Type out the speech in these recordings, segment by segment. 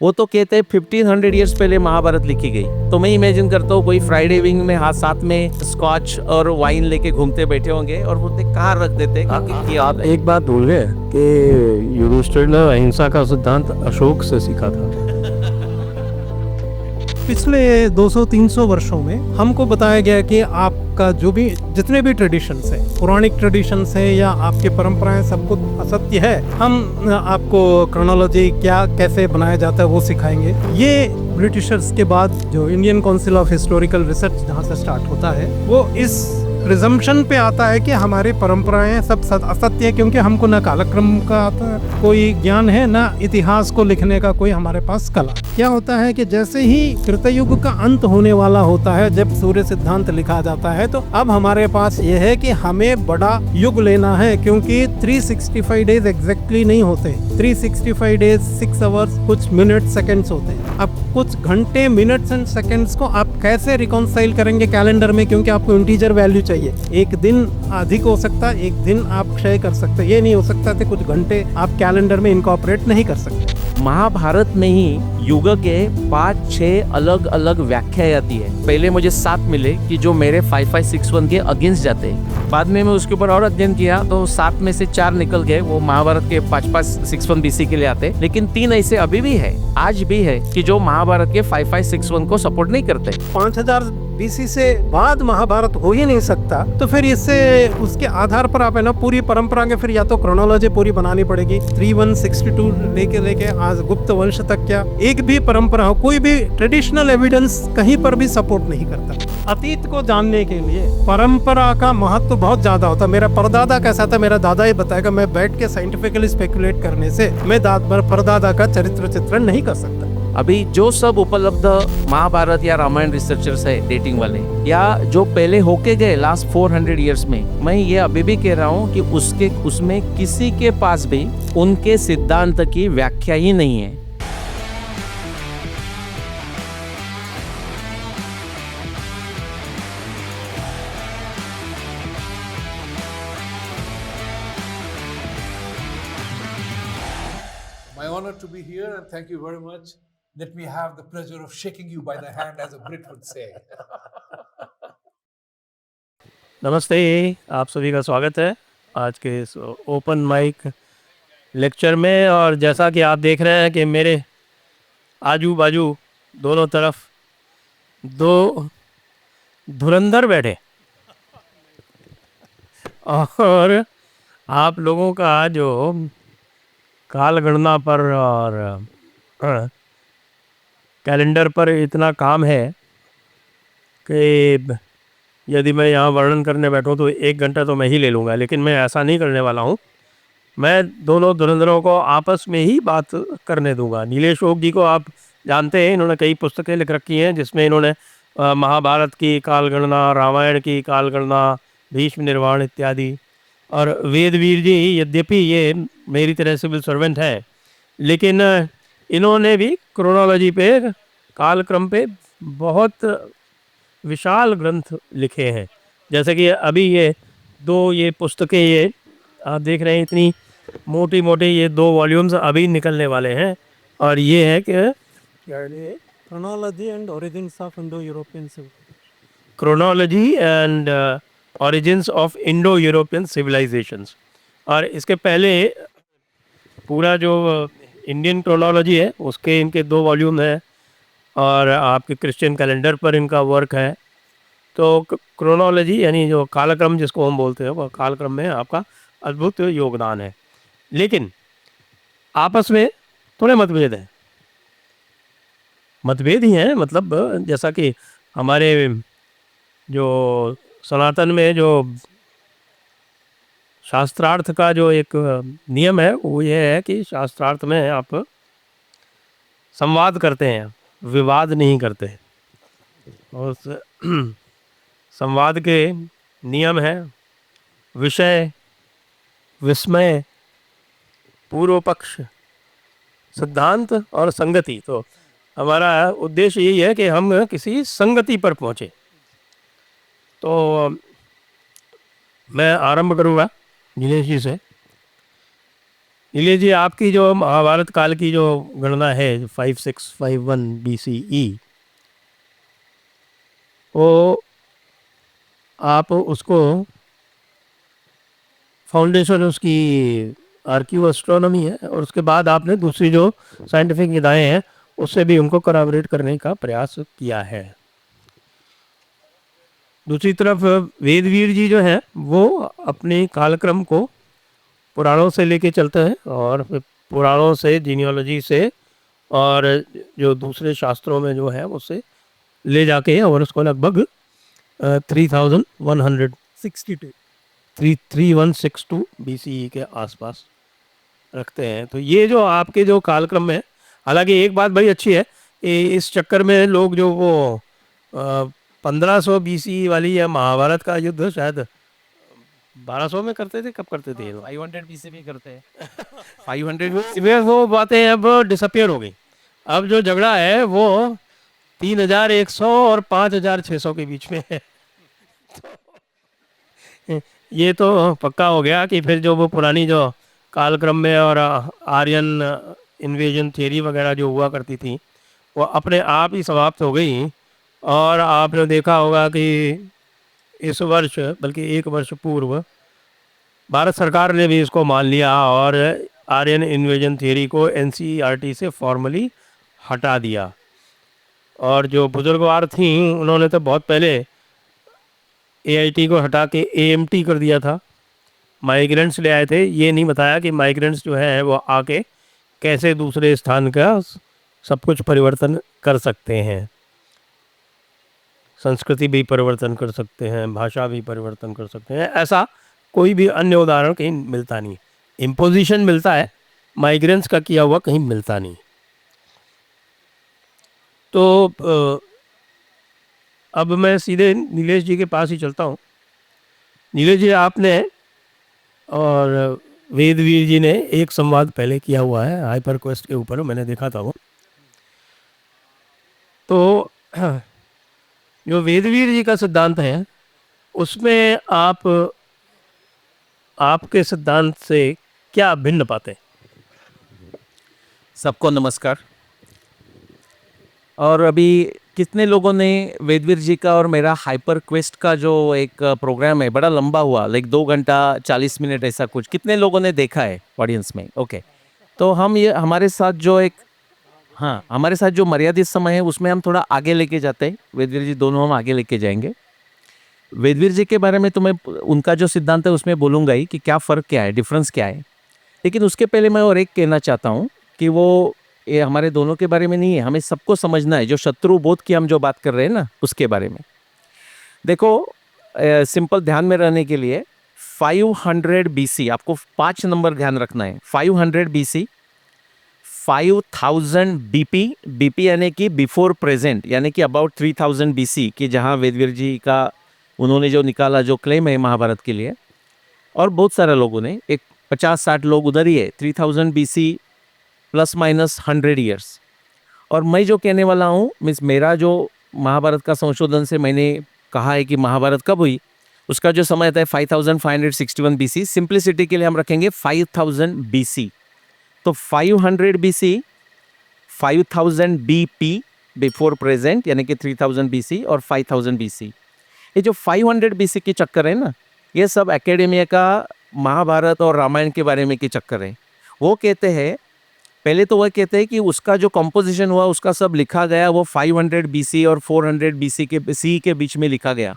वो तो कहते हैं 1500 ईयर्स पहले महाभारत लिखी गई। तो मैं इमेजिन करता हूँ कोई फ्राइडे इवनिंग में हाथ साथ में स्कॉच और वाइन लेके घूमते बैठे होंगे और बोलते कहाँ रख देते कि आप एक बात भूल गए कि युधिष्ठिर ने अहिंसा का सिद्धांत अशोक से सीखा था। पिछले 200-300 वर्षों में हमको बताया गया कि आपका जो भी जितने भी ट्रेडिशंस है, पौराणिक ट्रेडिशंस है या आपके परंपराएं, सब कुछ असत्य है। हम आपको क्रोनोलॉजी क्या कैसे बनाया जाता है वो सिखाएंगे। ये ब्रिटिशर्स के बाद जो Indian council of historical research जहाँ से स्टार्ट होता है, वो इस प्रिजम्पशन पे आता है कि हमारी परंपराएं सब असत्य है, क्योंकि हमको न कालक्रम का कोई ज्ञान है, न इतिहास को लिखने का कोई हमारे पास कला। क्या होता है कि जैसे ही कृतयुग का अंत होने वाला होता है, जब सूर्य सिद्धांत लिखा जाता है, तो अब हमारे पास ये है कि हमें बड़ा युग लेना है, क्योंकि 365 डेज एग्जैक्टली नहीं होते। 365 डेज 6 आवर्स कुछ मिनट सेकंड्स होते हैं। अब कुछ घंटे मिनट्स एंड सेकंड्स को आप कैसे रिकॉन्साइल करेंगे कैलेंडर में, क्योंकि आपको इंटीजर वैल्यू चाहिए। एक दिन अधिक हो सकता है, एक दिन आप क्षय कर सकते हैं। ये नहीं हो सकता कि कुछ घंटे आप कैलेंडर में इनकॉर्पोरेट नहीं कर सकते। महाभारत में ही युग के 5-6 अलग अलग व्याख्या आती है। पहले मुझे 7 मिले कि जो मेरे 5561 के अगेंस्ट जाते हैं। बाद में मैं उसके ऊपर और अध्ययन किया तो 7 में से 4 निकल गए, वो महाभारत के 5561 बीसी के लिए आते। लेकिन 3 ऐसे अभी भी है, आज भी है, कि जो महाभारत के 5561 को सपोर्ट नहीं करते। 5000 बीसी से बाद महाभारत हो ही नहीं सकता। तो फिर इससे उसके आधार पर आप है ना पूरी परंपरा के फिर या तो क्रोनोलॉजी पूरी बनानी पड़ेगी। 3162 लेके आज गुप्त वंश तक क्या एक भी परंपरा हो, कोई भी ट्रेडिशनल एविडेंस कहीं पर भी सपोर्ट नहीं करता। अतीत को जानने के लिए परंपरा का महत्व बहुत ज्यादा होता है। मेरा परदादा कैसा था, मेरा दादा ही बताएगा। मैं बैठ के साइंटिफिकली स्पेकुलेट करने से मैं परदादा का चरित्र चित्रण नहीं कर सकता। अभी जो सब उपलब्ध महाभारत या रामायण रिसर्चर्स है डेटिंग वाले, या जो पहले होके गए लास्ट 400 इयर्स में, मैं ये अभी भी कह रहा हूँ कि उसमें किसी के पास भी उनके सिद्धांत की व्याख्या ही नहीं है। My honor to be here, and thank you very much. Let me have the pleasure of shaking you by the hand, as a Brit would say. नमस्ते, आप सभी का स्वागत है आज के इस ओपन माइक लेक्चर में। और जैसा कि आप देख रहे हैं कि मेरे आजू बाजू दोनों तरफ दो धुरंधर बैठे, और आप लोगों का जो काल गणना पर और कैलेंडर पर इतना काम है कि यदि मैं यहाँ वर्णन करने बैठूँ तो 1 घंटा तो मैं ही ले लूँगा। लेकिन मैं ऐसा नहीं करने वाला हूँ। मैं दोनों धुरंधरों को आपस में ही बात करने दूंगा। नीलेश ओक जी को आप जानते हैं, इन्होंने कई पुस्तकें लिख रखी हैं जिसमें इन्होंने महाभारत की कालगणना, रामायण की कालगणना, भीष्म निर्वाण इत्यादि। और वेदवीर जी यद्यपि ये मेरी तरह सिविल सर्वेंट है, लेकिन इन्होंने भी क्रोनोलॉजी पे, कालक्रम पे बहुत विशाल ग्रंथ लिखे हैं। जैसे कि अभी ये पुस्तकें, ये आप देख रहे हैं इतनी मोटी मोटी, ये 2 वॉल्यूम्स अभी निकलने वाले हैं। और ये है कि chronology and origins of Indo European chronology and origins of Indo European civilisations. और इसके पहले पूरा जो इंडियन क्रोनोलॉजी है उसके इनके 2 वॉल्यूम हैं, और आपके क्रिश्चियन कैलेंडर पर इनका वर्क है। तो क्रोनोलॉजी यानी जो कालक्रम जिसको हम बोलते हैं, वो कालक्रम में आपका अद्भुत योगदान है। लेकिन आपस में थोड़े मतभेद ही हैं। मतलब जैसा कि हमारे जो सनातन में जो शास्त्रार्थ का जो एक नियम है वो ये है कि शास्त्रार्थ में आप संवाद करते हैं, विवाद नहीं करते। और संवाद के नियम है विषय, विस्मय, पूर्व पक्ष, सिद्धांत और संगति। तो हमारा उद्देश्य यही है कि हम किसी संगति पर पहुँचे। तो मैं आरंभ करूँगा नीलेश जी से। नीलेश जी, आपकी जो महाभारत काल की जो गणना है 5651 BCE, वो आप उसको फाउंडेशन उसकी आर्क्यू एस्ट्रोनॉमी है, और उसके बाद आपने दूसरी जो साइंटिफिक विधाएं हैं उससे भी उनको कोलैबोरेट करने का प्रयास किया है। दूसरी तरफ वेदवीर जी जो है वो अपने कालक्रम को पुराणों से लेके चलते हैं, और फिर पुराणों से, जीनियोलॉजी से, और जो दूसरे शास्त्रों में जो है उससे ले जाके, और उसको लगभग 3100 62 3162 BCE के आसपास रखते हैं। तो ये जो आपके जो कालक्रम में, हालांकि एक बात बड़ी अच्छी है कि इस चक्कर में लोग जो वो 1500 BCE वाली या महाभारत का युद्ध शायद 1200 में करते थे, कब करते थे? 500 BC भी करते हैं 500 में वो बातें अब डिसअपियर हो गई। अब जो झगड़ा है वो 3100 और 5600 के बीच में है। ये तो पक्का हो गया कि फिर जो वो पुरानी जो कालक्रम में और आर्यन इन्वेजन थियरी वगैरह जो हुआ करती थी वो अपने आप ही समाप्त हो गई। और आपने देखा होगा कि इस वर्ष, बल्कि एक वर्ष पूर्व, भारत सरकार ने भी इसको मान लिया और आर्यन इन्वेजन थियरी को NCERT से फॉर्मली हटा दिया। और जो बुजुर्गवार थी उन्होंने तो बहुत पहले AIT को हटा के AMT कर दिया था। माइग्रेंट्स ले आए थे, ये नहीं बताया कि माइग्रेंट्स जो है वो आके कैसे दूसरे स्थान का सब कुछ परिवर्तन कर सकते हैं। संस्कृति भी परिवर्तन कर सकते हैं, भाषा भी परिवर्तन कर सकते हैं। ऐसा कोई भी अन्य उदाहरण कहीं मिलता नहीं। इम्पोजिशन मिलता है, माइग्रेंट्स का किया हुआ कहीं मिलता नहीं। तो अब मैं सीधे नीलेश जी के पास ही चलता हूँ। नीलेश जी, आपने और वेदवीर जी ने एक संवाद पहले किया हुआ है हाइपर क्वेस्ट के ऊपर, मैंने देखा था वो। तो जो वेदवीर जी का सिद्धांत है उसमें आप आपके सिद्धांत से क्या भिन्न पाते हैं? सबको नमस्कार। और अभी कितने लोगों ने वेदवीर जी का और मेरा हाइपर क्वेस्ट का जो एक प्रोग्राम है, बड़ा लंबा हुआ, लाइक 2 घंटा 40 मिनट ऐसा कुछ, कितने लोगों ने देखा है ऑडियंस में? ओके। तो हम ये हमारे साथ जो एक, हाँ, हमारे साथ जो मर्यादित समय है उसमें हम थोड़ा आगे लेके जाते हैं। वेदवीर जी दोनों हम आगे लेके जाएंगे। वेदवीर जी के बारे में तो मैं उनका जो सिद्धांत है उसमें बोलूँगा ही कि क्या फ़र्क क्या है, डिफरेंस क्या है। लेकिन उसके पहले मैं और एक कहना चाहता हूँ कि वो ये हमारे दोनों के बारे में नहीं है, हमें सबको समझना है। जो शत्रु बोध की हम जो बात कर रहे हैं ना, उसके बारे में देखो। सिंपल ध्यान में रहने के लिए 500 BC, आपको 5 नंबर ध्यान रखना है। 500 BC, 5000 BP, BP यानी कि बिफोर प्रेजेंट, यानी कि अबाउट 3000 BC कि जहाँ वेदवीर जी का उन्होंने जो निकाला, जो क्लेम है महाभारत के लिए, और बहुत सारे लोगों ने, एक 50-60 लोग उधर ही है, 3000 BC प्लस माइनस 100 ईयर्स। और मैं जो कहने वाला हूँ, मीन्स मेरा जो महाभारत का संशोधन से मैंने कहा है कि महाभारत कब हुई, उसका जो समय था 5561 BC। सिंप्लिसिटी के लिए हम रखेंगे 5000 BC। तो 500 BC, 5000 BP बिफोर प्रेजेंट यानी कि 3000 BC, और 5000 BC। ये जो 500 BC के चक्कर है ना, ये सब एकेडेमिया का महाभारत और रामायण के बारे में के चक्कर है। वो कहते हैं, पहले तो वह कहते हैं कि उसका जो कंपोजिशन हुआ उसका सब लिखा गया वो 500 BC और 400 BC के सी के बीच में लिखा गया।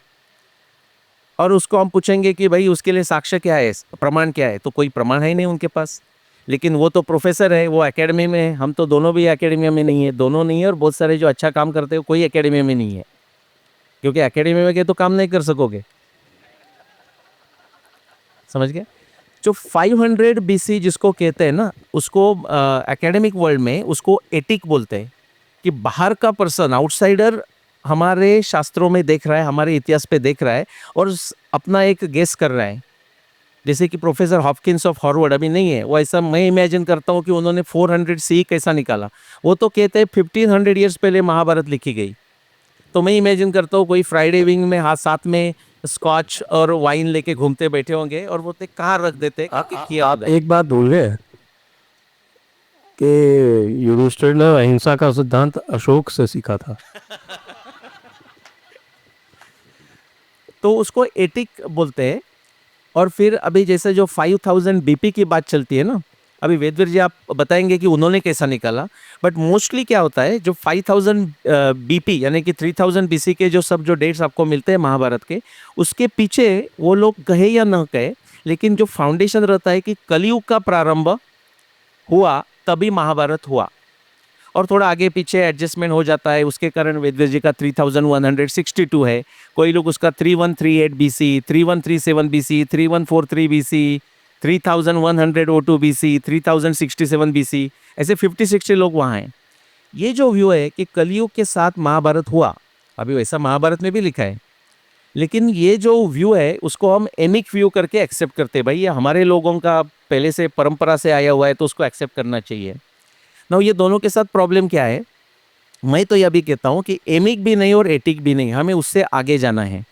और उसको हम पूछेंगे कि भाई उसके लिए साक्ष्य क्या है, प्रमाण क्या है, तो कोई प्रमाण है ही नहीं उनके पास। लेकिन वो तो प्रोफेसर है, वो एकेडमी में है, हम तो दोनों भी एकेडमी में नहीं है, दोनों नहीं है। और बहुत सारे जो अच्छा काम करते हो कोई एकेडमी में नहीं है, क्योंकि एकेडमी में गए तो काम नहीं कर सकोगे, समझ गए? जो 500 BC जिसको कहते हैं ना, उसको एकेडमिक वर्ल्ड में उसको एटिक बोलते हैं, कि बाहर का पर्सन, आउटसाइडर हमारे शास्त्रों में देख रहा है, हमारे इतिहास पे देख रहा है और अपना एक गेस कर रहा है। जैसे कि प्रोफेसर हॉपकिंस ऑफ हार्वर्ड अभी नहीं है, वो ऐसा मैं इमेजिन करता हूँ कि उन्होंने 400 CE कैसा निकाला। वो तो कहते हैं 1500 ईयर्स पहले महाभारत लिखी गई। तो मैं इमेजिन करता हूँ कोई फ्राइडे विंग में हाथ साथ में स्कॉच और वाइन लेके घूमते बैठे होंगे और वो कहाँ रख देते आप एक बात भूल गए, कि युधिष्ठिर ने अहिंसा का सिद्धांत अशोक से सीखा था। तो उसको एटिक बोलते हैं। और फिर अभी जैसे जो 5000 बीपी की बात चलती है ना, अभी वेदवीर जी आप बताएंगे कि उन्होंने कैसा निकाला, बट मोस्टली क्या होता है जो 5000 बीपी यानी कि 3000 बीसी के जो सब जो डेट्स आपको मिलते हैं महाभारत के, उसके पीछे वो लोग कहे या न कहे, लेकिन जो फाउंडेशन रहता है कि कलयुग का प्रारंभ हुआ तभी महाभारत हुआ, और थोड़ा आगे पीछे एडजस्टमेंट हो जाता है, उसके कारण वेदव्यास जी का 3162 है, कोई लोग उसका 3138 BC, 3137 BC, 3143 BC, 3102 BC, 3067 BC, ऐसे 50-60 लोग वहाँ हैं। ये जो व्यू है कि कलयुग के साथ महाभारत हुआ, अभी वैसा महाभारत में भी लिखा है, लेकिन ये जो व्यू है उसको हम एमिक व्यू करके एक्सेप्ट करते हैं। भाई ये हमारे लोगों का पहले से परंपरा से आया हुआ है तो उसको एक्सेप्ट करना चाहिए ना। ये दोनों के साथ प्रॉब्लम क्या है, मैं तो यह भी कहता हूँ कि एमिक भी नहीं और एटिक भी नहीं, हमें उससे आगे जाना है।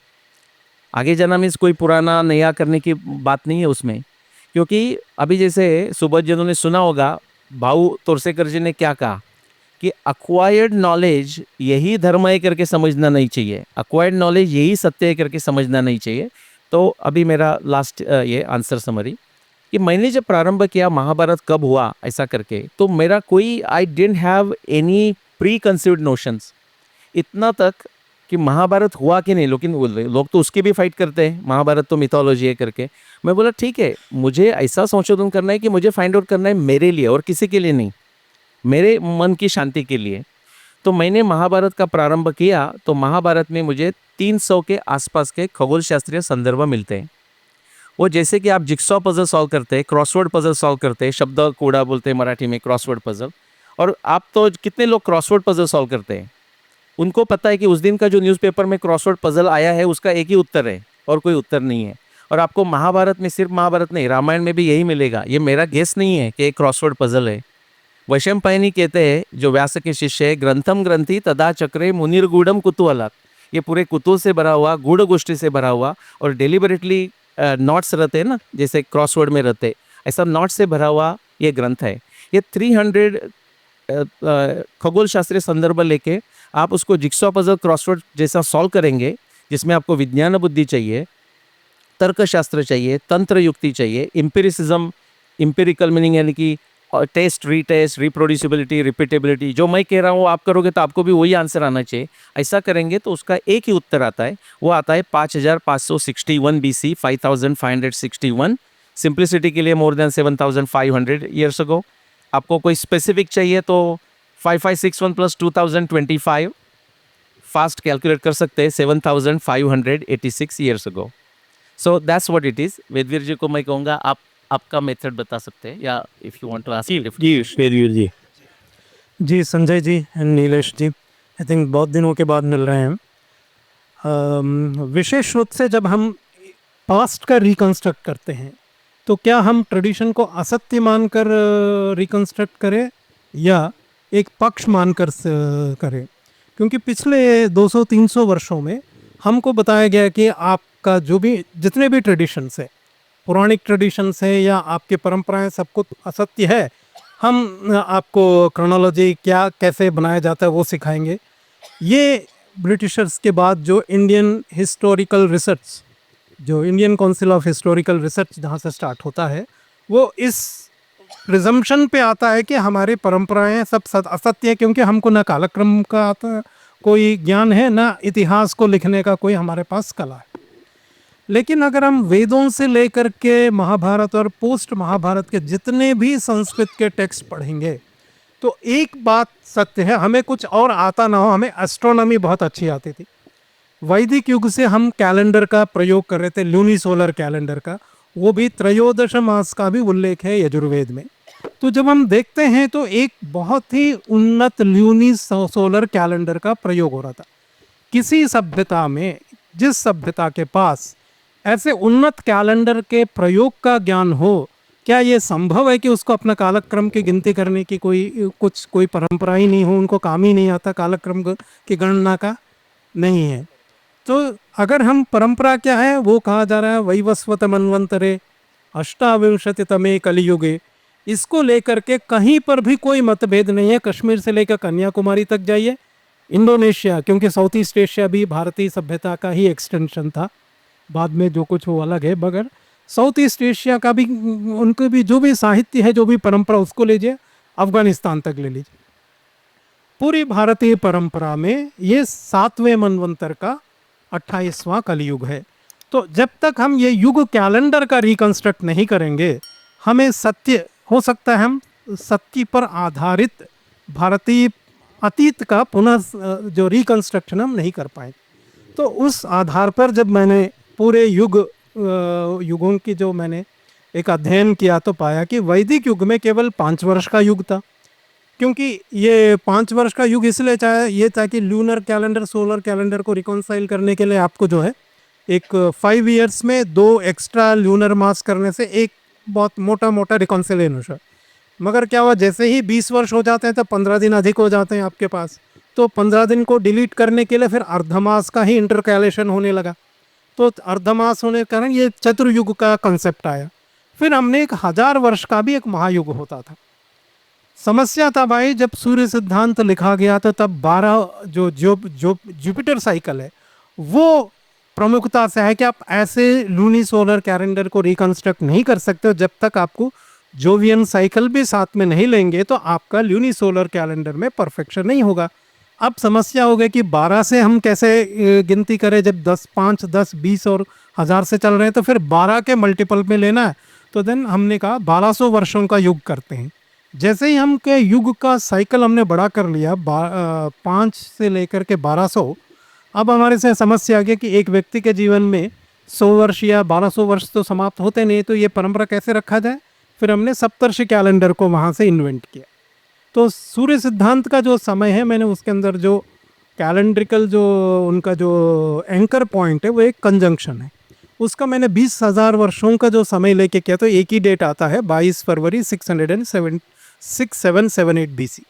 आगे जाना मीन्स कोई पुराना नया करने की बात नहीं है उसमें, क्योंकि अभी जैसे सुबह जी ने सुना होगा भाऊ तोरसेकर जी ने क्या कहा कि अक्वायर्ड नॉलेज यही धर्म है करके समझना नहीं चाहिए, अक्वायर्ड नॉलेज यही सत्य है करके समझना नहीं चाहिए। तो अभी मेरा लास्ट ये आंसर समरी कि मैंने जब प्रारंभ किया महाभारत कब हुआ ऐसा करके, तो मेरा कोई I didn't have any pre conceived notions इतना तक कि महाभारत हुआ कि नहीं, लेकिन लोग तो उसकी भी फाइट करते हैं, महाभारत तो मिथोलॉजी है करके। मैं बोला ठीक है, मुझे ऐसा संशोधन करना है कि मुझे फाइंड आउट करना है मेरे लिए और किसी के लिए नहीं, मेरे मन की शांति के लिए। तो मैंने महाभारत का प्रारंभ किया, तो महाभारत में मुझे 300 के आसपास के खगोल शास्त्रीय संदर्भ मिलते हैं। वो जैसे कि आप जिक्सॉ पजल सॉल्व करते हैं, क्रॉसवर्ड पजल सॉल्व करते हैं, शब्द कोड़ा बोलते हैं मराठी में क्रॉसवर्ड पजल, और आप तो कितने लोग क्रॉसवर्ड पजल सॉल्व करते हैं, उनको पता है कि उस दिन का जो न्यूज़पेपर में क्रॉसवर्ड पजल आया है उसका एक ही उत्तर है और कोई उत्तर नहीं है। और आपको महाभारत में, सिर्फ महाभारत नहीं, रामायण में भी यही मिलेगा। ये मेरा गेस नहीं है कि एक क्रॉसवर्ड पजल है। वैशंपायनी कहते हैं, जो व्यास के शिष्य है, ग्रंथम ग्रंथि तदा चक्रे मुनिर्गूढ़म कुतूहलात्, ये पूरे कुतूहल से भरा हुआ, गूढ़ गोष्ठी से भरा हुआ, और डेलिबरेटली नोट्स रहते हैं ना, जैसे क्रॉसवर्ड में रहते, ऐसा नोट्स से भरा हुआ ये ग्रंथ है। ये 300 खगोल शास्त्रीय संदर्भ लेके आप उसको जिक्सॉ पजल क्रॉसवर्ड जैसा सॉल्व करेंगे, जिसमें आपको विज्ञान बुद्धि चाहिए, तर्कशास्त्र चाहिए, तंत्र युक्ति चाहिए, इम्पेरिसिज्म, इम्पेरिकल मीनिंग यानी कि टेस्ट, रीटेस्ट, रिप्रोड्यूसिबिलिटी, रिपीटेबिलिटी, जो मैं कह रहा हूँ आप करोगे तो आपको भी वही आंसर आना चाहिए। ऐसा करेंगे तो उसका एक ही उत्तर आता है, वो आता है 5561 BC, 5561। सिंप्लिसिटी के लिए मोर देन 7500 ईयर्स अगो। आपको कोई स्पेसिफिक चाहिए तो 5561 प्लस 2025 फास्ट कैलकुलेट कर सकते हैं, 7586 years ago. So that's what it is. Vedveer ji को मैं कहूँगा आप आपका मेथड बता सकते हैं, या if you want to ask. जी वेदवीर जी। जी Sanjay ji and Nilesh ji, I think बहुत दिनों के बाद मिल रहे हैं हम। विशेष रूप से जब हम पास्ट का रिकंस्ट्रक्ट करते हैं तो क्या हम ट्रेडिशन को असत्य मानकर रिकंस्ट्रक्ट करें या एक पक्ष मानकर करें? क्योंकि पिछले 200-300 वर्षों में हमको बताया गया कि आपका जो भी जितने भी ट्रेडिशंस है, पौराणिक ट्रेडिशंस है या आपके परंपराएं, सब कुछ असत्य है। हम आपको क्रोनोलॉजी क्या कैसे बनाया जाता है वो सिखाएंगे। ये ब्रिटिशर्स के बाद जो इंडियन हिस्टोरिकल रिसर्च, जो Indian council of historical research जहाँ से स्टार्ट होता है, वो इस प्रिजम्पशन पे आता है कि हमारे परंपराएं सब असत्य है, क्योंकि हमको ना कालक्रम का कोई ज्ञान है, ना इतिहास को लिखने का कोई हमारे पास कला है। लेकिन अगर हम वेदों से लेकर के महाभारत और पोस्ट महाभारत के जितने भी संस्कृत के टेक्स्ट पढ़ेंगे तो एक बात सत्य है, हमें कुछ और आता ना हो, हमें एस्ट्रोनॉमी बहुत अच्छी आती थी। वैदिक युग से हम कैलेंडर का प्रयोग कर रहे थे, लूनी सोलर कैलेंडर का, वो भी त्रयोदश मास का भी उल्लेख है यजुर्वेद में। तो जब हम देखते हैं तो एक बहुत ही उन्नत लूनी सोलर कैलेंडर का प्रयोग हो रहा था। किसी सभ्यता में, जिस सभ्यता के पास ऐसे उन्नत कैलेंडर के प्रयोग का ज्ञान हो, क्या ये संभव है कि उसको अपना कालक्रम की गिनती करने की कोई परंपरा ही नहीं हो, उनको काम ही नहीं आता कालक्रम की गणना का? नहीं है। तो अगर हम परंपरा क्या है वो कहा जा रहा है, वैवस्वत मन्वंतरे अष्टाविंशतितमे कलियुगे इसको लेकर के कहीं पर भी कोई मतभेद नहीं है। कश्मीर से लेकर कन्याकुमारी तक जाइए, इंडोनेशिया, क्योंकि साउथ ईस्ट एशिया भी भारतीय सभ्यता का ही एक्सटेंशन था, बाद में जो कुछ वो अलग है, मगर साउथ ईस्ट एशिया का भी उनके भी जो भी साहित्य है, जो भी परंपरा, उसको लीजिए, अफगानिस्तान तक ले लीजिए। पूरी भारतीय परंपरा में ये 7वें मनवंतर का 28वां कलयुग है। तो जब तक हम ये युग कैलेंडर का रिकंस्ट्रक्ट नहीं करेंगे, हमें सत्य, हो सकता है हम सत्य पर आधारित भारतीय अतीत का पुनः जो रिकंस्ट्रक्शन हम नहीं कर पाए। तो उस आधार पर जब मैंने पूरे युगों की जो मैंने एक अध्ययन किया, तो पाया कि वैदिक युग में केवल 5 वर्ष का युग था। क्योंकि ये 5 वर्ष का युग इसलिए चाहे ये था कि ल्यूनर कैलेंडर सोलर कैलेंडर को रिकॉन्साइल करने के लिए आपको जो है एक 5 ईयर्स में 2 एक्स्ट्रा ल्यूनर मास करने से एक बहुत मोटा मोटा रिकॉन्सिलेशन है। मगर क्या हुआ, जैसे ही 20 वर्ष हो जाते हैं तो 15 दिन अधिक हो जाते हैं आपके पास, तो 15 दिन को डिलीट करने के लिए फिर अर्धमास का ही इंटरकैलेशन होने लगा। तो अर्धमास होने के कारण ये चतुर्युग का कंसेप्ट आया। फिर हमने एक 1000 वर्ष का भी एक महायुग होता था। समस्या था भाई, जब सूर्य सिद्धांत लिखा गया था तब 12 जो जुपिटर साइकिल है वो प्रमुखता से है कि आप ऐसे लूनी सोलर कैलेंडर को रिकंस्ट्रक्ट नहीं कर सकते हो जब तक आपको जोवियन साइकिल भी साथ में नहीं लेंगे, तो आपका ल्यूनी सोलर कैलेंडर में परफेक्शन नहीं होगा। अब समस्या हो गई कि 12 से हम कैसे गिनती करें, जब 10, 5, 10, 20 और 1000 से चल रहे हैं, तो फिर 12 के मल्टीपल में लेना है। तो देन हमने कहा 1200 वर्षों का युग करते हैं। जैसे ही हम के युग का साइकिल हमने बड़ा कर लिया 5 से लेकर के 1200, अब हमारे से समस्या आ गई कि एक व्यक्ति के जीवन में 100 वर्ष या 1200 वर्ष तो समाप्त होते नहीं, तो ये परंपरा कैसे रखा जाए। फिर हमने सप्तर्षि कैलेंडर को वहाँ से इन्वेंट किया। तो सूर्य सिद्धांत का जो समय है, मैंने उसके अंदर जो कैलेंड्रिकल जो उनका जो एंकर पॉइंट है वो एक कंजंक्शन है, उसका मैंने 20,000 वर्षों का जो समय लेके किया। तो एक ही डेट आता है 22 फरवरी 6778 BC।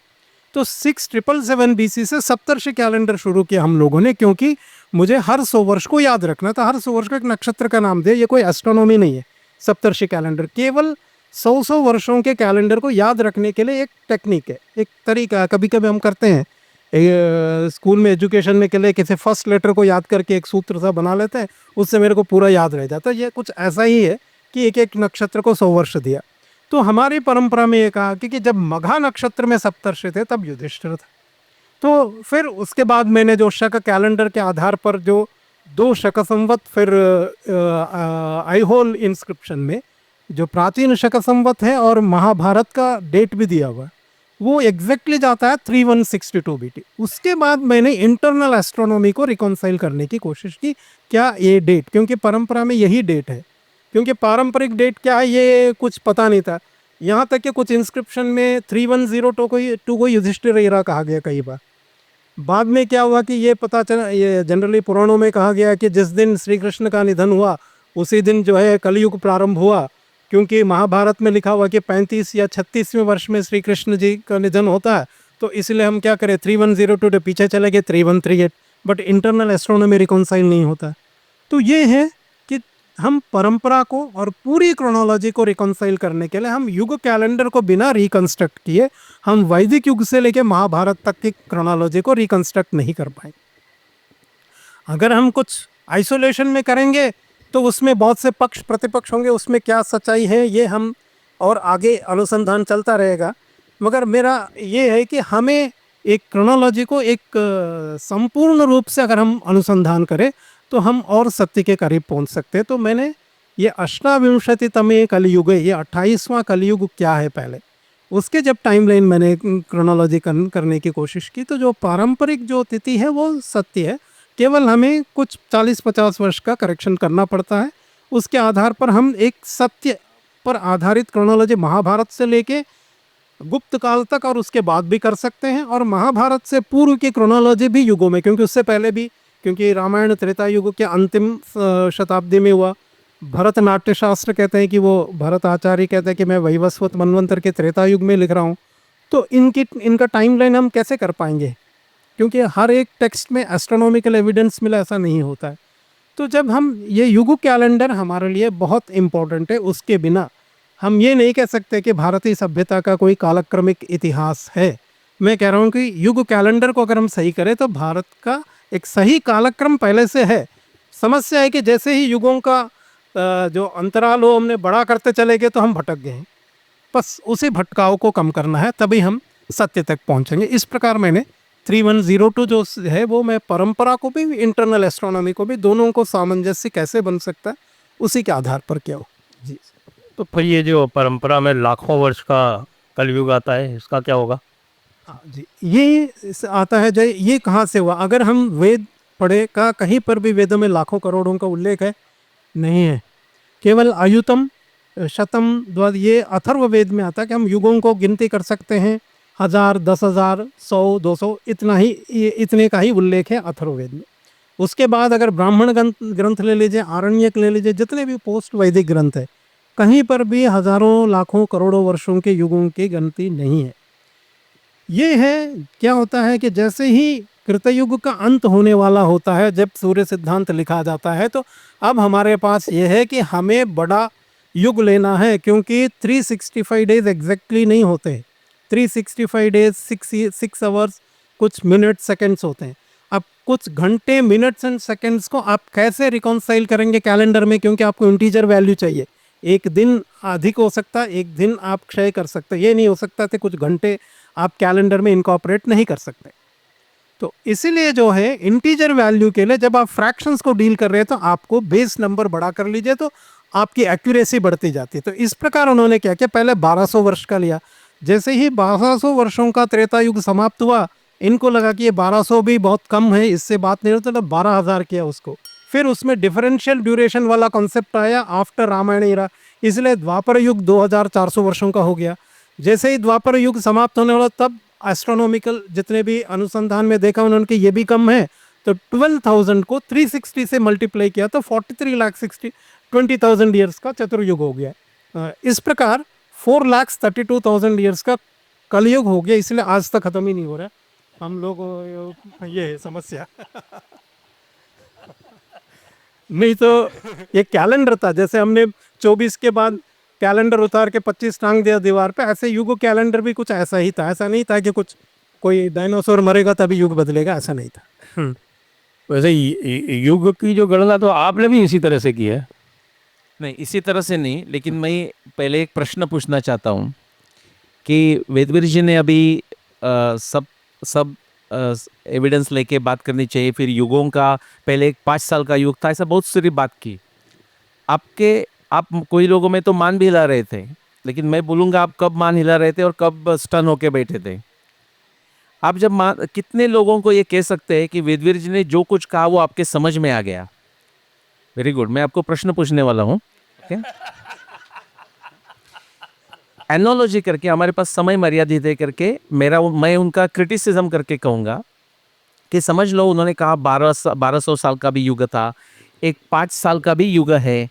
तो 6777 BC से सप्तर्षि कैलेंडर शुरू किया हम लोगों ने, क्योंकि मुझे हर 100 वर्ष को याद रखना था। हर 100 वर्ष का एक नक्षत्र का नाम दे, ये कोई एस्ट्रोनॉमी नहीं है। सप्तर्षि कैलेंडर केवल 100 वर्षों के कैलेंडर को याद रखने के लिए एक टेक्निक है, एक तरीका है। कभी कभी हम करते हैं स्कूल में एजुकेशन में के लिए किसी फर्स्ट लेटर को याद करके एक सूत्र सा बना लेते हैं, उससे मेरे को पूरा याद रह जाता है। ये कुछ ऐसा ही है कि एक एक नक्षत्र को 100 वर्ष दिया। तो हमारी परंपरा में ये कहा कि जब मघा नक्षत्र में सप्तर्षि थे तब युधिष्ठिर था। तो फिर उसके बाद मैंने जो शक कैलेंडर के आधार पर जो 2 शक संवत, फिर आईहोल इंस्क्रिप्शन में जो प्राचीन शक संवत है और महाभारत का डेट भी दिया हुआ है, वो एग्जैक्टली जाता है 3162 BT। उसके बाद मैंने इंटरनल एस्ट्रोनॉमी को रिकॉन्साइल करने की कोशिश की, क्या ये डेट, क्योंकि परंपरा में यही डेट है, क्योंकि पारंपरिक डेट क्या है ये कुछ पता नहीं था। यहाँ तक कि कुछ इंस्क्रिप्शन में 3102 को युधिष्ठिर एरा कहा गया कई बार। बाद में क्या हुआ कि ये पता चला, ये जनरली पुराणों में कहा गया कि जिस दिन श्री कृष्ण का निधन हुआ उसी दिन जो है कलयुग प्रारंभ हुआ, क्योंकि महाभारत में लिखा हुआ कि 35 या 36वें वर्ष में श्री कृष्ण जी का निधन होता है। तो इसलिए हम क्या करें, 3102 के पीछे चले गए 3138, बट इंटरनल एस्ट्रोनॉमी रिकॉन्साइल नहीं होता। तो ये है कि हम परंपरा को और पूरी क्रोनोलॉजी को रिकॉन्साइल करने के लिए हम युग कैलेंडर को बिना रिकंस्ट्रक्ट किए हम वैदिक युग से लेकर महाभारत तक की क्रोनोलॉजी को रिकंस्ट्रक्ट नहीं कर पाए। अगर हम कुछ आइसोलेशन में करेंगे तो उसमें बहुत से पक्ष प्रतिपक्ष होंगे, उसमें क्या सच्चाई है ये हम और आगे अनुसंधान चलता रहेगा। मगर मेरा ये है कि हमें एक क्रोनोलॉजी को एक संपूर्ण रूप से अगर हम अनुसंधान करें तो हम और सत्य के करीब पहुंच सकते हैं। तो मैंने ये अष्टाविंशतितमे कलयुग है, ये 28वां कलयुग क्या है पहले, उसके जब टाइमलाइन मैंने क्रोनोलॉजी करने की कोशिश की, तो जो पारंपरिक जो तिथि है वो सत्य है, केवल हमें कुछ 40-50 वर्ष का करेक्शन करना पड़ता है। उसके आधार पर हम एक सत्य पर आधारित क्रोनोलॉजी महाभारत से लेके गुप्त काल तक और उसके बाद भी कर सकते हैं, और महाभारत से पूर्व की क्रोनोलॉजी भी युगों में, क्योंकि उससे पहले भी, क्योंकि रामायण त्रेता युग के अंतिम शताब्दी में हुआ। भरत नाट्य शास्त्र कहते हैं कि वो भरत आचार्य कहते हैं कि मैं वैवस्वत मनवंतर के त्रेता युग में लिख रहा हूँ। तो इनका टाइमलाइन हम कैसे कर पाएंगे, क्योंकि हर एक टेक्स्ट में एस्ट्रोनॉमिकल एविडेंस मिला ऐसा नहीं होता है। तो जब हम ये युग कैलेंडर हमारे लिए बहुत इम्पोर्टेंट है, उसके बिना हम ये नहीं कह सकते कि भारतीय सभ्यता का कोई कालक्रमिक इतिहास है। मैं कह रहा हूँ कि युग कैलेंडर को अगर हम सही करें तो भारत का एक सही कालक्रम पहले से है। समस्या है कि जैसे ही युगों का जो अंतराल हो हमने बड़ा करते चले गए तो हम भटक गए हैं। बस उसी भटकाव को कम करना है, तभी हम सत्य तक पहुंचेंगे। इस प्रकार मैंने 3102 जो है वो मैं परंपरा को भी, इंटरनल एस्ट्रोनॉमी को भी, दोनों को सामंजस्य कैसे बन सकता है उसी के आधार पर किया हो। जी तो फिर ये जो परंपरा में लाखों वर्ष का कलयुग आता है, इसका क्या होगा? हाँ जी, ये आता है जय, ये कहाँ से हुआ? अगर हम वेद पढ़े का कहीं पर भी वेदों में लाखों करोड़ों का उल्लेख है नहीं है। केवल आयुतम, शतम, द्वद, ये अथर्ववेद में आता है कि हम युगों को गिनती कर सकते हैं। 1000, 10,000, 100, 200, इतना ही, इतने का ही उल्लेख है अथर्ववेद में। उसके बाद अगर ब्राह्मण ग्रंथ ले लीजिए, आरण्यक ले लीजिए, जितने भी पोस्ट वैदिक ग्रंथ है, कहीं पर भी हजारों लाखों करोड़ों वर्षों के युगों की गिनती नहीं है। ये है, क्या होता है कि जैसे ही कृतयुग का अंत होने वाला होता है, जब सूर्य सिद्धांत लिखा जाता है, तो अब हमारे पास ये है कि हमें बड़ा युग लेना है, क्योंकि 365 डेज एग्जैक्टली नहीं होते। 365 डेज 6 आवर्स, कुछ मिनट सेकंड्स होते हैं। अब कुछ घंटे, मिनट्स एंड सेकंड्स को आप कैसे रिकॉन्साइल करेंगे कैलेंडर में, क्योंकि आपको इंटीजर वैल्यू चाहिए। एक दिन अधिक हो सकता है, एक दिन आप क्षय कर सकते, ये नहीं हो सकता कि कुछ घंटे आप कैलेंडर में इनकॉर्पोरेट नहीं कर सकते। तो इसीलिए जो है इंटीजर वैल्यू के लिए जब आप फ्रैक्शंस को डील कर रहे हैं तो आपको बेस नंबर बड़ा कर लीजिए, तो आपकी एक्यूरेसी बढ़ती जाती है। तो इस प्रकार उन्होंने क्या किया, पहले 1200 वर्ष का लिया। जैसे ही 1200 वर्षों का त्रेता युग समाप्त हुआ, इनको लगा कि ये 1200 भी बहुत कम है, इससे बात नहीं होती, तो 12,000 किया उसको। फिर उसमें डिफरेंशियल ड्यूरेशन वाला कॉन्सेप्ट आया आफ्टर रामायण एरा, इसलिए द्वापर युग 2400 वर्षों का हो गया। जैसे ही द्वापर युग समाप्त होने वाला, तब एस्ट्रोनॉमिकल जितने भी अनुसंधान में देखा उन्होंने कि ये भी कम है, तो 12,000 को 360 से मल्टीप्लाई किया तो 43,20,000 ईयर्स का चतुर्युग हो गया। इस प्रकार 4,32,000 ईयर्स का कलयुग हो गया। इसलिए आज तक खत्म ही नहीं हो रहा हम लोग, ये है समस्या। नहीं तो ये कैलेंडर था, जैसे हमने 24 के बाद कैलेंडर उतार के 25 टांग दिया दीवार पे, ऐसे युग कैलेंडर भी कुछ ऐसा ही था। ऐसा नहीं था कि कुछ कोई डायनासोर मरेगा तभी युग बदलेगा, ऐसा नहीं था। वैसे युग की जो गणना तो आपने भी इसी तरह से की है? नहीं, इसी तरह से नहीं, लेकिन मैं पहले एक प्रश्न पूछना चाहता हूँ कि वेदवीर जी ने अभी सब एविडेंस लेके बात करनी चाहिए, फिर युगों का पहले एक 5 साल का युग था, ऐसा बहुत सारी बात की। आप कोई लोगों में तो मान भी हिला रहे थे, लेकिन मैं बोलूँगा आप कब मान हिला रहे थे और कब स्टन होके बैठे थे। आप जब कितने लोगों को ये कह सकते हैं कि वेदवीर जी ने जो कुछ कहा वो आपके समझ में आ गया? वेरी गुड, मैं आपको प्रश्न पूछने वाला हूँ। एनोलॉजी करके, हमारे पास समय मर्यादित है करके, मैं उनका क्रिटिसिज्म करके कहूँगा कि समझ लो उन्होंने कहा 1200 साल का भी युग था, एक 5 साल का भी युग है,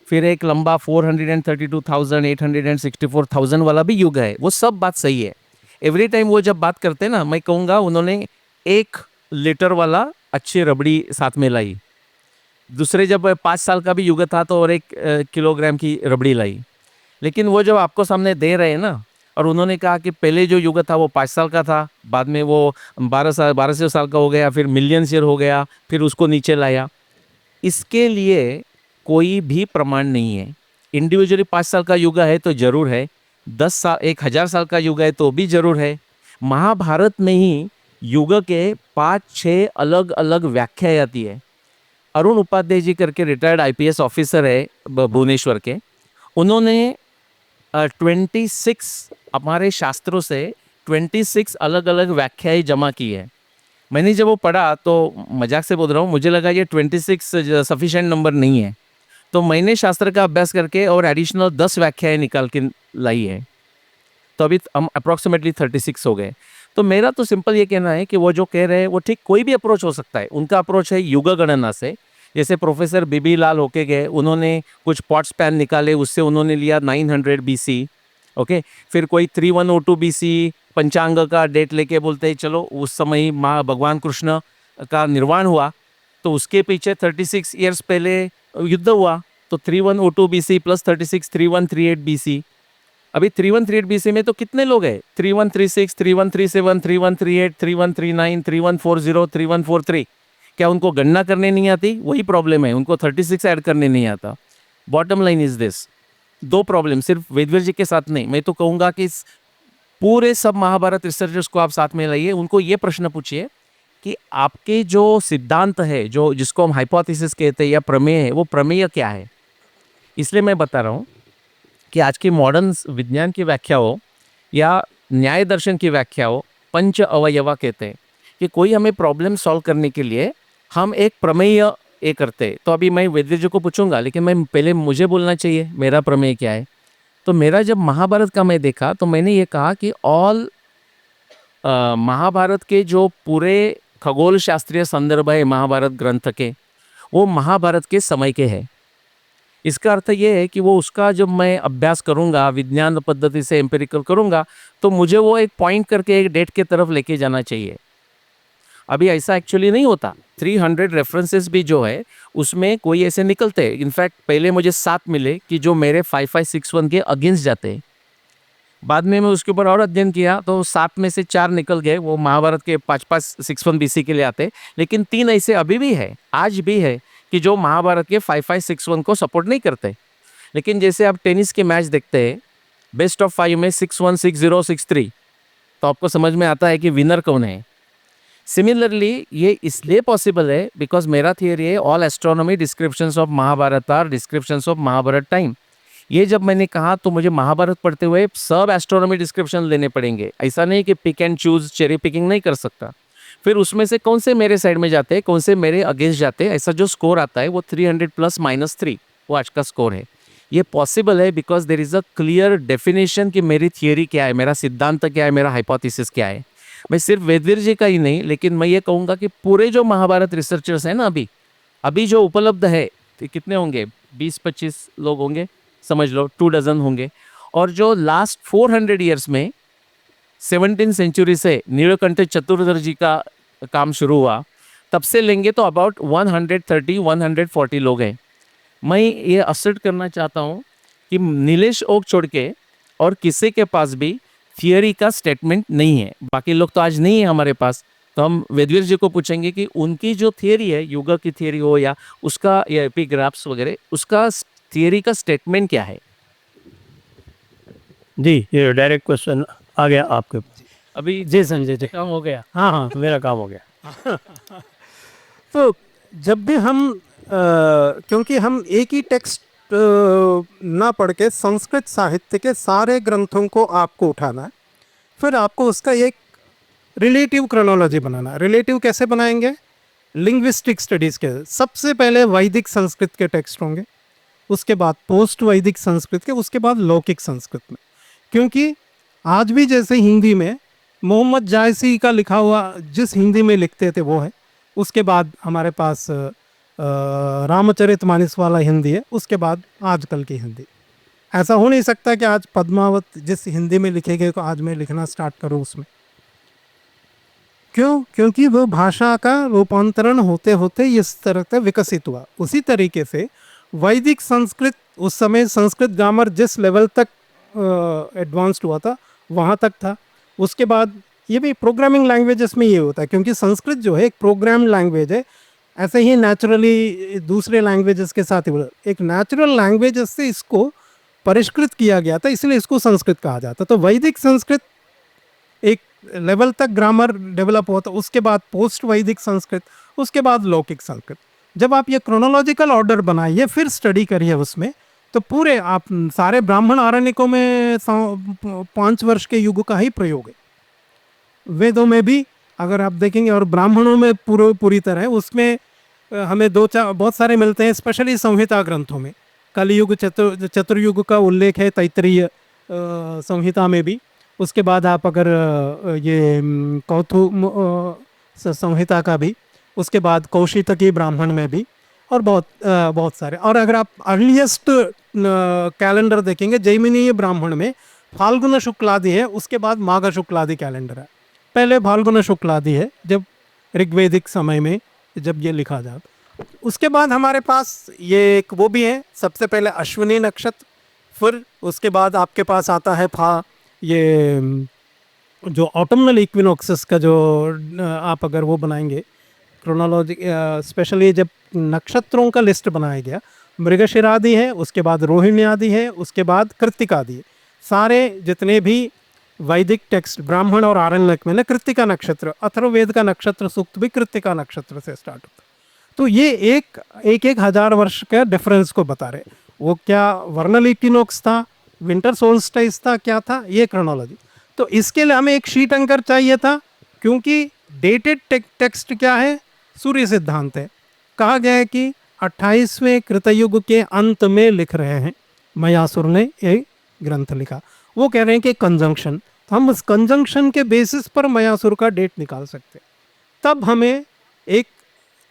फिर एक लंबा 432,000, 864,000 वाला भी युग है। वो सब बात सही है। एवरी टाइम वो जब बात करते हैं ना, मैं कहूँगा उन्होंने 1 लीटर वाला अच्छी रबड़ी साथ में लाई। दूसरे जब 5 साल का भी युग था तो और 1 किलोग्राम की रबड़ी लाई। लेकिन वो जब आपको सामने दे रहे हैं ना, और उन्होंने कहा कि पहले जो युग था वो 5 साल का था, बाद में वो 1200 साल का हो गया, फिर मिलियन ईयर हो गया, फिर उसको नीचे लाया। इसके लिए कोई भी प्रमाण नहीं है। इंडिविजुअली 5 साल का युग है तो जरूर है, 1000 साल का युग है तो भी जरूर है। महाभारत में ही युग के 5-6 अलग अलग व्याख्याएं आती है। अरुण उपाध्याय जी करके रिटायर्ड IPS ऑफिसर है भुवनेश्वर के, उन्होंने 26 हमारे शास्त्रों से 26 अलग अलग व्याख्याएं जमा की है। मैंने जब वो पढ़ा तो मजाक से बोल रहा हूँ, मुझे लगा ये 26 सफिशिएंट नंबर नहीं है, तो मैंने शास्त्र का अभ्यास करके और एडिशनल 10 व्याख्याएं निकाल के लाई है, तो अभी हम अप्रॉक्सीमेटली 36 हो गए। तो मेरा तो सिंपल ये कहना है कि वो जो कह रहे हैं वो ठीक, कोई भी अप्रोच हो सकता है। उनका अप्रोच है युग गणना से, जैसे प्रोफेसर बीबी लाल होके गए, उन्होंने कुछ पॉट स्पैन निकाले, उससे उन्होंने लिया 900 BC। ओके, फिर कोई 3102 BC पंचांग का डेट लेके बोलते हैं चलो उस समय ही माँ भगवान कृष्ण का निर्वाण हुआ, तो उसके पीछे 36 ईयर्स पहले युद्ध हुआ, तो 3102 BC प्लस 36 3138 BC। अभी 3138 BC में तो कितने लोग हैं? 3136 3137 3138 3139 3140 3143। क्या उनको गणना करने नहीं आती? वही प्रॉब्लम है, उनको 36 ऐड करने नहीं आता। बॉटम लाइन इज दिस, दो प्रॉब्लम सिर्फ वेदव्यास जी के साथ नहीं, मैं तो कहूँगा कि पूरे सब महाभारत रिसर्चर्स को आप साथ में लाइए, उनको ये प्रश्न पूछिए कि आपके जो सिद्धांत है, जो जिसको हम हाइपोथेसिस कहते हैं या प्रमेय है, वो प्रमेय क्या है। इसलिए मैं बता रहा हूँ कि आज की मॉडर्न विज्ञान की व्याख्या हो या न्याय दर्शन की व्याख्या हो, पंच अवयवा कहते हैं कि कोई हमें प्रॉब्लम सॉल्व करने के लिए हम एक प्रमेय ये करते हैं। तो अभी मैं वेदव्यास जी को पूछूंगा, लेकिन मैं पहले मुझे बोलना चाहिए मेरा प्रमेय क्या है। तो मेरा जब महाभारत का मैं देखा तो मैंने ये कहा कि ऑल महाभारत के जो पूरे खगोल शास्त्रीय संदर्भ है महाभारत ग्रंथ के, वो महाभारत के समय के हैं। इसका अर्थ ये है कि वो उसका जब मैं अभ्यास करूँगा, विज्ञान पद्धति से एम्पिरिकल करूँगा, तो मुझे वो एक पॉइंट करके एक डेट के तरफ लेके जाना चाहिए। अभी ऐसा एक्चुअली नहीं होता। 300 रेफरेंसेस भी जो है उसमें कोई ऐसे निकलते हैं। इनफैक्ट पहले मुझे 7 मिले कि जो मेरे 5561 के अगेंस्ट जाते हैं। बाद में मैं उसके ऊपर और अध्ययन किया तो 7 में से 4 निकल गए, वो महाभारत के 5561 BC के लिए आते। लेकिन 3 ऐसे अभी भी है, आज भी है, कि जो महाभारत के 5561 को सपोर्ट नहीं करते। लेकिन जैसे आप टेनिस के मैच देखते हैं, बेस्ट ऑफ 5 में 6-1 6-0 6-3, तो आपको समझ में आता है कि विनर कौन है। सिमिलरली ये इसलिए पॉसिबल है बिकॉज मेरा थियरी है all astronomy descriptions of Mahabharata are descriptions of Mahabharata time. ये जब मैंने कहा तो मुझे महाभारत पढ़ते हुए सब एस्ट्रोनॉमी डिस्क्रिप्शन लेने पड़ेंगे। ऐसा नहीं कि pick and choose cherry picking नहीं कर सकता। फिर उसमें से कौन से मेरे साइड में जाते हैं, कौन से मेरे अगेंस्ट जाते हैं, ऐसा जो स्कोर आता है वो 300 प्लस -3 वो आज का स्कोर है। ये पॉसिबल है because there is a clear definition कि मेरी थियरी क्या है, मेरा सिद्धांत क्या है, मेरा हाइपोथेसिस क्या है। मैं सिर्फ वेदव्यास जी का ही नहीं, लेकिन मैं ये कहूँगा कि पूरे जो महाभारत रिसर्चर्स हैं ना, अभी जो उपलब्ध है, तो कितने होंगे, 20-25 लोग होंगे, समझ लो 2 डज़न होंगे। और जो लास्ट 400 ईयर्स में 17th सेंचुरी से नीलकंठ चतुर्वेदी जी का काम शुरू हुआ, तब से लेंगे तो अबाउट 130-140 लोग हैं। मैं ये असर्ट करना चाहता हूँ कि नीलेश ओक छोड़ के और किसी के पास भी थियरी का स्टेटमेंट नहीं है। बाकी लोग तो आज नहीं है हमारे पास, तो हम वेदव्यास जी को पूछेंगे कि उनकी जो थियरी है, युग की थियरी हो या उसका या एपिग्राफ्स वगैरह, उसका थियरी का स्टेटमेंट क्या है। जी, ये डायरेक्ट क्वेश्चन आ गया आपके पास। अभी जी संजय जी, काम हो गया। हाँ हाँ। मेरा काम हो गया। तो जब भी हम क्योंकि हम एक ही टेक्स्ट ना पढ़ के संस्कृत साहित्य के सारे ग्रंथों को आपको उठाना है, फिर आपको उसका एक रिलेटिव क्रोनोलॉजी बनाना है। रिलेटिव कैसे बनाएंगे? लिंग्विस्टिक स्टडीज़ के सबसे पहले वैदिक संस्कृत के टेक्स्ट होंगे, उसके बाद पोस्ट वैदिक संस्कृत के, उसके बाद लौकिक संस्कृत में। क्योंकि आज भी जैसे हिंदी में मोहम्मद जायसी का लिखा हुआ जिस हिंदी में लिखते थे वो है, उसके बाद हमारे पास रामचरितमानस वाला हिंदी है, उसके बाद आजकल की हिंदी। ऐसा हो नहीं सकता कि आज पद्मावत जिस हिंदी में लिखे गए को आज मैं लिखना स्टार्ट करूं उसमें। क्यों? क्योंकि वो भाषा का रूपांतरण होते होते इस तरह से विकसित हुआ। उसी तरीके से वैदिक संस्कृत, उस समय संस्कृत ग्रामर जिस लेवल तक एडवांस्ड हुआ था वहाँ तक था। उसके बाद ये भी प्रोग्रामिंग लैंग्वेजेस में ये होता है, क्योंकि संस्कृत जो है एक प्रोग्राम लैंग्वेज है। ऐसे ही नेचुरली दूसरे लैंग्वेजेस के साथ ही एक नेचुरल लैंग्वेजेस से इसको परिष्कृत किया गया था, इसलिए इसको संस्कृत कहा जाता। तो वैदिक संस्कृत एक लेवल तक ग्रामर डेवलप होता, उसके बाद पोस्ट वैदिक संस्कृत, उसके बाद लौकिक संस्कृत। जब आप ये क्रोनोलॉजिकल ऑर्डर बनाइए फिर स्टडी करिए उसमें, तो पूरे आप सारे ब्राह्मण आरण्यकों में 5 वर्ष के युग का ही प्रयोग है। वेदों में भी अगर आप देखेंगे और ब्राह्मणों में पूरी तरह उसमें हमें बहुत सारे मिलते हैं, स्पेशली संहिता ग्रंथों में। कलियुग चतुर्युग का उल्लेख है तैत्तिरीय संहिता में भी। उसके बाद आप अगर ये कौथु संहिता का भी, उसके बाद कौशितकी ब्राह्मण में भी, और बहुत सारे। और अगर आप अर्लीस्ट कैलेंडर देखेंगे जैमिनीय ब्राह्मण में फाल्गुन शुक्लादि है, उसके बाद माघ शुक्लादि कैलेंडर है। पहले फाल्गुन शुक्लादि है जब ऋग्वेदिक समय में जब ये लिखा जाता, उसके बाद हमारे पास ये एक वो भी है, सबसे पहले अश्विनी नक्षत्र, फिर उसके बाद आपके पास आता है ये जो ऑटमनल इक्विनॉक्सेस का जो आप अगर वो बनाएंगे क्रोनोलॉजी, स्पेशली जब नक्षत्रों का लिस्ट बनाया गया, मृगशिरा आदि है, उसके बाद रोहिणी आदि है, उसके बाद कृत्तिका आदि है। सारे जितने भी वैदिक टेक्स्ट ब्राह्मण और आरण्यक में ना कृत्तिका नक्षत्र, अथर्ववेद का नक्षत्र सूक्त भी कृत्तिका नक्षत्र से स्टार्ट होता है। तो ये एक हजार वर्ष का डिफरेंस को बता रहे। वो क्या वर्नल इक्विनॉक्स था, विंटर सोल्स्टिस था, क्या था, ये क्रोनोलॉजी। तो इसके लिए हमें एक शीट एंकर चाहिए था, क्योंकि डेटेड टेक्स्ट क्या है, सूर्य सिद्धांत है। कहा गया है कि 28वें कृतयुग के अंत में लिख रहे हैं मयासुर ने ये ग्रंथ लिखा। वो कह रहे हैं कि कंजंक्शन, तो हम उस कंजंक्शन के बेसिस पर मयासुर का डेट निकाल सकते हैं, तब हमें एक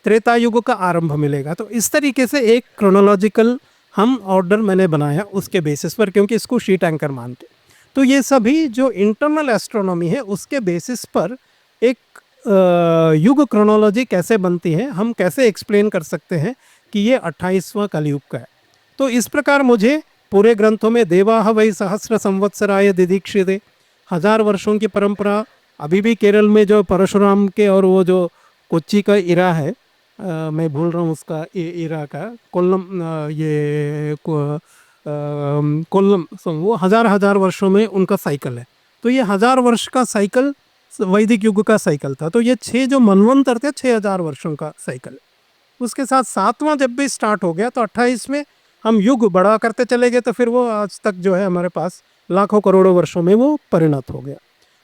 त्रेता युग का आरंभ मिलेगा। तो इस तरीके से एक क्रोनोलॉजिकल हम ऑर्डर मैंने बनाया उसके बेसिस पर, क्योंकि इसको शीट एंकर मानते। तो ये सभी जो इंटरनल एस्ट्रोनॉमी है उसके बेसिस पर एक युग क्रोनोलॉजी कैसे बनती है, हम कैसे एक्सप्लेन कर सकते हैं कि ये 28वां कलयुग का है। तो इस प्रकार मुझे पूरे ग्रंथों में देवाह वै सहस्र संवत्सराय दिदीक्षिते, 1000 वर्षों की परंपरा। अभी भी केरल में जो परशुराम के और वो जो कोच्चि का इरा है, मैं भूल रहा हूँ उसका इरा का, कोल्लम, कोल्लम, वो हजार वर्षों में उनका साइकिल है। तो ये 1000 वर्ष का साइकिल वैदिक युग का साइकिल था। तो ये 6 जो मनवंतर थे 6000 वर्षों का साइकिल। उसके साथ 7वां जब भी स्टार्ट हो गया तो 28 में हम युग बड़ा करते चले गए, तो फिर वो आज तक जो है हमारे पास लाखों करोड़ों वर्षों में वो परिणत हो गया।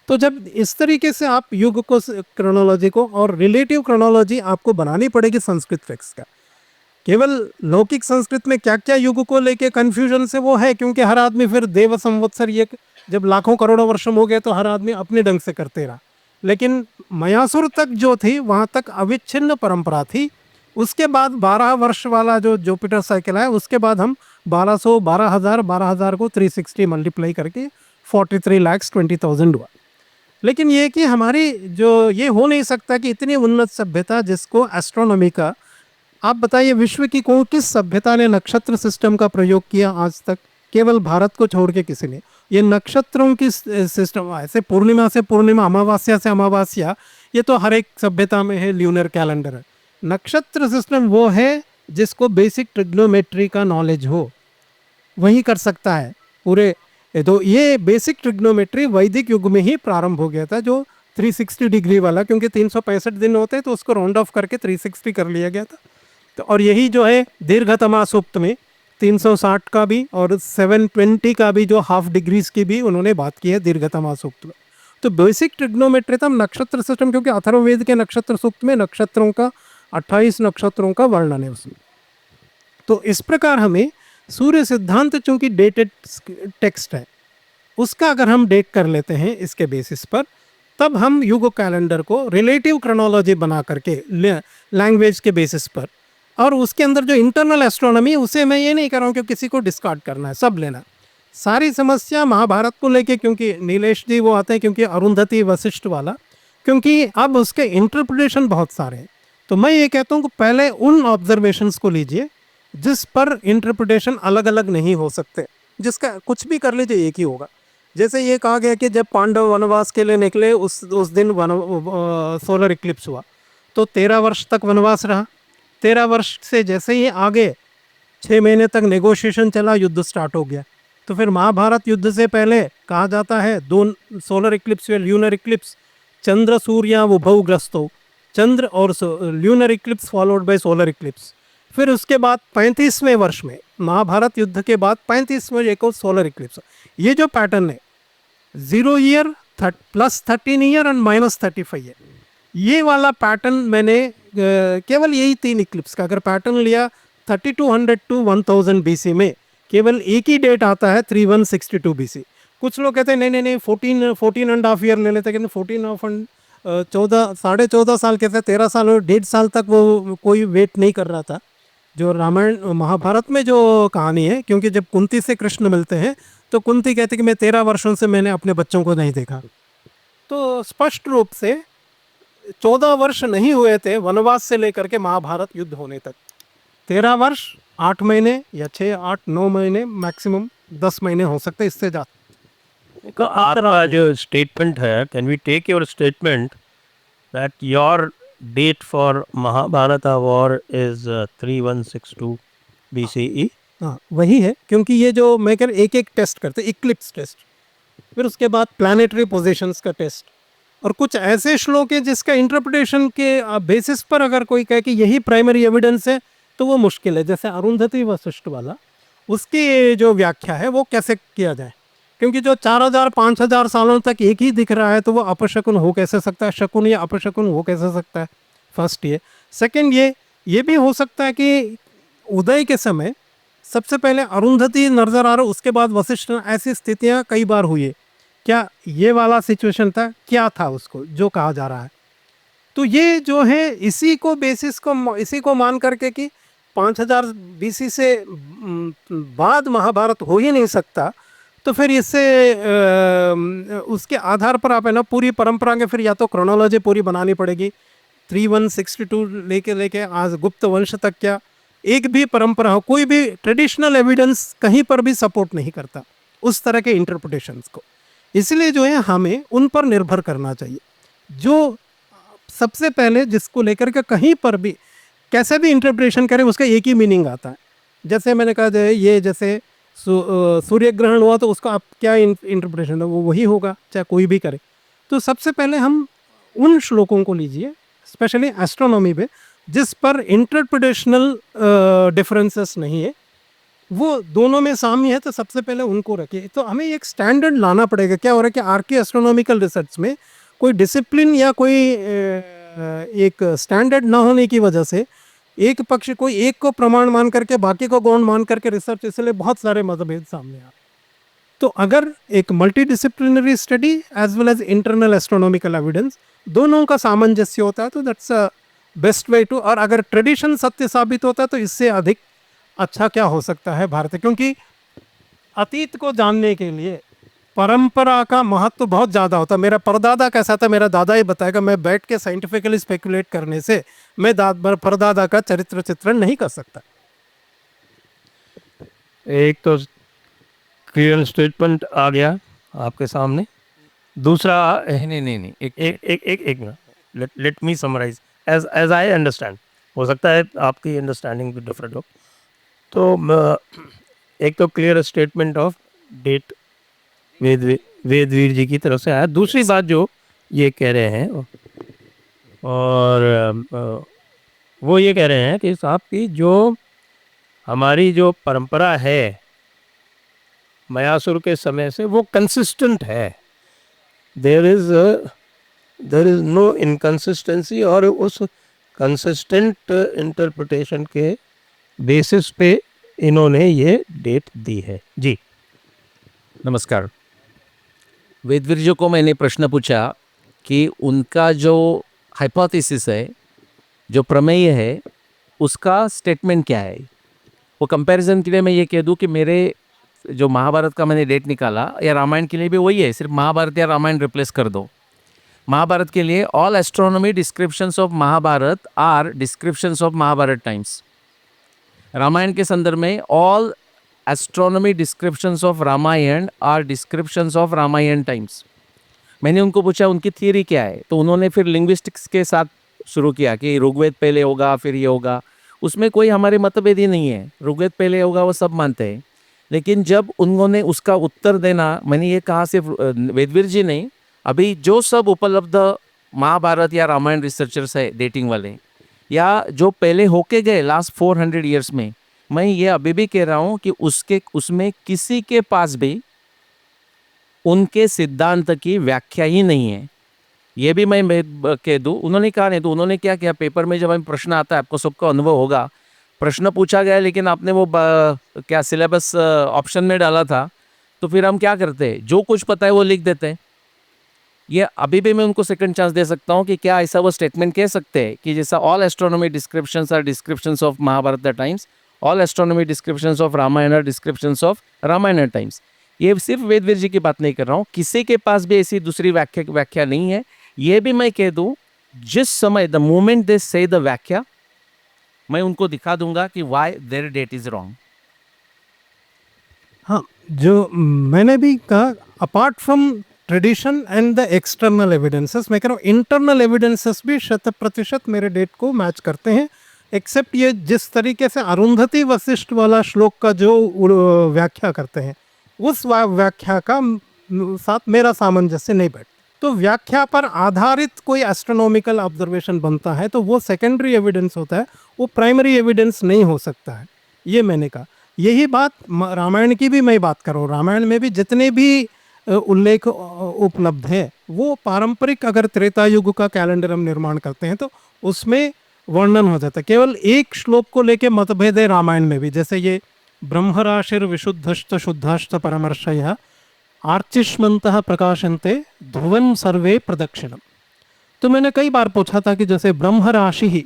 तो जब इस तरीके से आप युग को, क्रोनोलॉजी को, और रिलेटिव क्रोनोलॉजी आपको बनानी पड़ेगी संस्कृत टेक्स्ट का। केवल लौकिक संस्कृत में क्या क्या युग को लेके कन्फ्यूजन से वो है, क्योंकि हर आदमी फिर देव संवत्सर ये जब लाखों करोड़ों वर्षों हो गए तो हर आदमी अपने ढंग से करते रहा। लेकिन मयासुर तक जो थी वहाँ तक अविच्छिन्न परंपरा थी। उसके बाद 12 वर्ष वाला जो जुपिटर साइकिल है, उसके बाद हम 12,000 को 360 मल्टीप्लाई करके 43,20,000 हुआ। लेकिन ये कि हमारी जो ये हो नहीं सकता कि इतनी उन्नत सभ्यता जिसको एस्ट्रोनॉमी का, आप बताइए विश्व की किस सभ्यता ने नक्षत्र सिस्टम का प्रयोग किया आज तक? केवल भारत को छोड़ के किसी ने। ये नक्षत्रों की सिस्टम ऐसे पूर्णिमा से पूर्णिमा, अमावस्या से अमावस्या, ये तो हर एक सभ्यता में है, ल्यूनर कैलेंडर है। नक्षत्र सिस्टम वो है जिसको बेसिक ट्रिग्नोमेट्री का नॉलेज हो, वही कर सकता है पूरे। तो ये बेसिक ट्रिग्नोमेट्री वैदिक युग में ही प्रारंभ हो गया था, जो 360 डिग्री वाला, क्योंकि 365 दिन होते हैं तो उसको राउंड ऑफ करके 360 कर लिया गया था। तो और यही जो है दीर्घतमा सूक्त में 360 का भी और 720 का भी, जो हाफ डिग्रीज की भी उन्होंने बात की है दीर्घतमा सूक्त में। तो बेसिक ट्रिग्नोमेट्री था नक्षत्र सिस्टम, क्योंकि अथर्ववेद के नक्षत्र सूक्त में नक्षत्रों का 28 नक्षत्रों का वर्णन है उसमें। तो इस प्रकार हमें सूर्य सिद्धांत चूंकि डेटेड टेक्स्ट है, उसका अगर हम डेट कर लेते हैं इसके बेसिस पर, तब हम युग कैलेंडर को रिलेटिव क्रोनोलॉजी बना करके लैंग्वेज के बेसिस पर, और उसके अंदर जो इंटरनल एस्ट्रोनॉमी, उसे मैं ये नहीं कर रहा हूँ कि किसी को डिस्कार्ड करना है, सब लेना। सारी समस्या महाभारत को लेके, क्योंकि नीलेश जी वो आते हैं क्योंकि अरुंधति वशिष्ठ वाला, क्योंकि अब उसके इंटरप्रिटेशन बहुत सारे हैं। तो मैं ये कहता हूँ कि पहले उन ऑब्जर्वेशंस को लीजिए जिस पर इंटरप्रिटेशन अलग अलग नहीं हो सकते, जिसका कुछ भी कर लीजिए एक ही होगा। जैसे ये कहा गया कि जब पांडव वनवास के लिए निकले उस दिन सोलर इक्लिप्स हुआ, तो 13 वर्ष तक वनवास रहा। 13 वर्ष से जैसे ही आगे 6 महीने तक नेगोशिएशन चला, युद्ध स्टार्ट हो गया। तो फिर महाभारत युद्ध से पहले कहा जाता है 2 सोलर इक्लिप्स या ल्यूनर इक्लिप्स, चंद्र सूर्य उभौ ग्रस्तो, चंद्र और lunar Eclipse followed by solar Eclipse. फिर उसके बाद 35वें वर्ष में, महाभारत युद्ध के बाद 35वें एक और सोलर इक्लिप्स। ये जो पैटर्न है 0 year plus 13 year and minus 35 year, ये वाला पैटर्न मैंने केवल यही 3 इक्लिप्स का अगर पैटर्न लिया 3200 टू 1000 BC में, केवल एक ही डेट आता है 3162 BC। कुछ लोग कहते हैं नहीं 14.5 ईयर ले लेते हैं, 14.5 साल कहते हैं, 13 साल और 1.5 साल तक वो कोई वेट नहीं कर रहा था। जो रामायण महाभारत में जो कहानी है, क्योंकि जब कुंती से कृष्ण मिलते हैं तो कुंती कहते कि मैं 13 वर्षों से मैंने अपने बच्चों को नहीं देखा। तो स्पष्ट रूप से 14 वर्ष नहीं हुए थे वनवास से लेकर के महाभारत युद्ध होने तक। 13 वर्ष 8 महीने या 6 8 9 महीने मैक्सिमम 10 महीने हो सकते हैं, इससे ज़्यादा। आपका जो स्टेटमेंट है, can we take your statement that your date for Mahabharata war is 3162 BCE? हाँ वही है, क्योंकि ये जो मैं कह एक एक टेस्ट करते, इक्लिप्स टेस्ट, फिर उसके बाद प्लानिटरी पोजीशंस का टेस्ट, और कुछ ऐसे श्लोक है जिसका इंटरप्रिटेशन के बेसिस पर अगर कोई कहे कि यही प्राइमरी एविडेंस है तो वो मुश्किल है। जैसे अरुंधति वशिष्ठ वाला, उसकी जो व्याख्या है वो कैसे किया जाए, क्योंकि जो 4000 5000 सालों तक एक ही दिख रहा है तो वो अपशकुन हो कैसे सकता है, शकुन या अपशकुन हो कैसे सकता है। फर्स्ट ये। सेकंड ये भी हो सकता है कि उदय के समय सबसे पहले अरुंधति नजर आ रहा, उसके बाद वशिष्ठ, ऐसी स्थितियां कई बार हुई है। क्या ये वाला सिचुएशन था, क्या था उसको जो कहा जा रहा है। तो ये जो है इसी को बेसिस को इसी को मान करके कि 5000 BC से बाद महाभारत हो ही नहीं सकता, तो फिर इससे उसके आधार पर आप है ना पूरी परंपरा के फिर या तो क्रोनोलॉजी पूरी बनानी पड़ेगी। 3162 लेके आज गुप्त वंश तक क्या एक भी परंपरा हो, कोई भी ट्रेडिशनल एविडेंस कहीं पर भी सपोर्ट नहीं करता उस तरह के इंटरप्रिटेशंस को। इसलिए जो है हमें उन पर निर्भर करना चाहिए, जो सबसे पहले जिसको लेकर के कहीं पर भी कैसे भी इंटरप्रिटेशन करें उसका एक ही मीनिंग आता है। जैसे मैंने कहा ये जैसे सूर्य ग्रहण हुआ तो उसका आप क्या इंटरप्रिटेशन है वो वही होगा चाहे कोई भी करे। तो सबसे पहले हम उन श्लोकों को लीजिए स्पेशली एस्ट्रोनॉमी पे जिस पर इंटरप्रिटेशनल डिफरेंसेस नहीं है, वो दोनों में साम्य है, तो सबसे पहले उनको रखिए। तो हमें एक स्टैंडर्ड लाना पड़ेगा। क्या हो रहा है कि आर्की एस्ट्रोनॉमिकल रिसर्च में कोई डिसिप्लिन या कोई एक स्टैंडर्ड ना होने की वजह से एक पक्ष कोई एक को प्रमाण मान करके बाकी को गौण मान करके रिसर्च, इसलिए बहुत सारे मतभेद सामने आ रहे। तो अगर एक multi disciplinary study as well as internal astronomical evidence दोनों का सामंजस्य होता है तो that's a best way to. और अगर ट्रेडिशन सत्य साबित होता है तो इससे अधिक अच्छा क्या हो सकता है भारत, क्योंकि अतीत को जानने के लिए परंपरा का महत्व तो बहुत ज़्यादा होता है। मेरा परदादा कैसा था मेरा दादा ही बताएगा, मैं बैठ के साइंटिफिकली स्पेकुलेट करने से मैं परदादा का चरित्र चित्रण नहीं कर सकता। एक तो क्लियर स्टेटमेंट आ गया आपके सामने, दूसरा नहीं एक minute, let me summarize as I understand. हो सकता है आपकी अंडरस्टैंडिंग भी डिफरेंट हो। तो एक तो clear statement of date Vedveer जी की तरफ से आया। दूसरी बात जो ये कह रहे हैं और वो ये कह रहे हैं कि साहब की जो हमारी जो परंपरा है मयासुर के समय से वो कंसिस्टेंट है, देयर इज नो इनकंसिस्टेंसी, और उस कंसिस्टेंट इंटरप्रिटेशन के बेसिस पे इन्होंने ये डेट दी है। जी नमस्कार। वेदवीर जी को मैंने प्रश्न पूछा कि उनका जो हाइपोथेसिस है, जो प्रमेय है, उसका स्टेटमेंट क्या है। वो कंपैरिजन के लिए मैं ये कह दूं कि मेरे जो महाभारत का मैंने डेट निकाला या रामायण के लिए भी वही है, सिर्फ महाभारत या रामायण रिप्लेस कर दो। महाभारत के लिए all astronomy descriptions of Mahabharata are descriptions of Mahabharata times. Ramayana के संदर्भ में all astronomy descriptions of Ramayana are descriptions of Ramayana times. मैंने उनको पूछा उनकी थियरी क्या है, तो उन्होंने फिर लिंग्विस्टिक्स के साथ शुरू किया कि ऋग्वेद पहले होगा फिर ये होगा। उसमें कोई हमारे मतभेद ही नहीं है, ऋग्वेद पहले होगा वो सब मानते हैं। लेकिन जब उन्होंने उसका उत्तर देना, मैंने ये कहा सिर्फ वेदवीर जी नहीं, अभी जो सब उपलब्ध महाभारत या रामायण रिसर्चर्स है डेटिंग वाले या जो पहले होके गए लास्ट 400 ईयर्स में, मैं ये अभी भी कह रहा हूँ कि उसमें किसी के पास भी उनके सिद्धांत की व्याख्या ही नहीं है। ये भी मैं कह दूँ, उन्होंने कहा नहीं तो उन्होंने क्या किया, पेपर में जब हमें प्रश्न आता है, आपको सबको अनुभव होगा, प्रश्न पूछा गया लेकिन आपने वो क्या सिलेबस ऑप्शन में डाला था, तो फिर हम क्या करते हैं, जो कुछ पता है वो लिख देते हैं। ये अभी भी मैं उनको सेकंड चांस दे सकता हूँ कि क्या ऐसा वो स्टेटमेंट कह सकते हैं कि जैसा all astronomy descriptions are descriptions of Mahabharata the times, all astronomy descriptions of Ramayana are descriptions of Ramayana times. ये सिर्फ वेदवीर जी की बात नहीं कर रहा हूँ, किसी के पास भी ऐसी दूसरी व्याख्या नहीं है। ये भी मैं कह दूँ, जिस समय द मोमेंट दे से द व्याख्या, मैं उनको दिखा दूंगा कि why their date is wrong. हाँ, जो मैंने भी कहा, apart from tradition and the external evidences, मैं कह रहा हूँ इंटरनल एविडेंसेस भी 100% मेरे डेट को मैच करते हैं, एक्सेप्ट ये जिस तरीके से अरुंधति वशिष्ठ वाला श्लोक का जो व्याख्या करते हैं, उस व्याख्या का साथ मेरा सामंजस्य नहीं बैठ। तो व्याख्या पर आधारित कोई एस्ट्रोनॉमिकल ऑब्जर्वेशन बनता है तो वो सेकेंडरी एविडेंस होता है, वो प्राइमरी एविडेंस नहीं हो सकता है, ये मैंने कहा। यही बात रामायण की भी मैं बात कर रहा हूँ। रामायण में भी जितने भी उल्लेख उपलब्ध है वो पारंपरिक, अगर त्रेता युग का कैलेंडर हम निर्माण करते हैं तो उसमें वर्णन हो जाता है। केवल एक श्लोक को लेके मतभेद है रामायण में भी, जैसे ये ब्रह्मराशिर विशुद्धश्च शुद्धश्च परमर्शयः आर्चिष्मन्तः प्रकाशन्ते ध्रुवं सर्वे प्रदक्षिणम। तो मैंने कई बार पूछा था कि जैसे ब्रह्म राशि ही,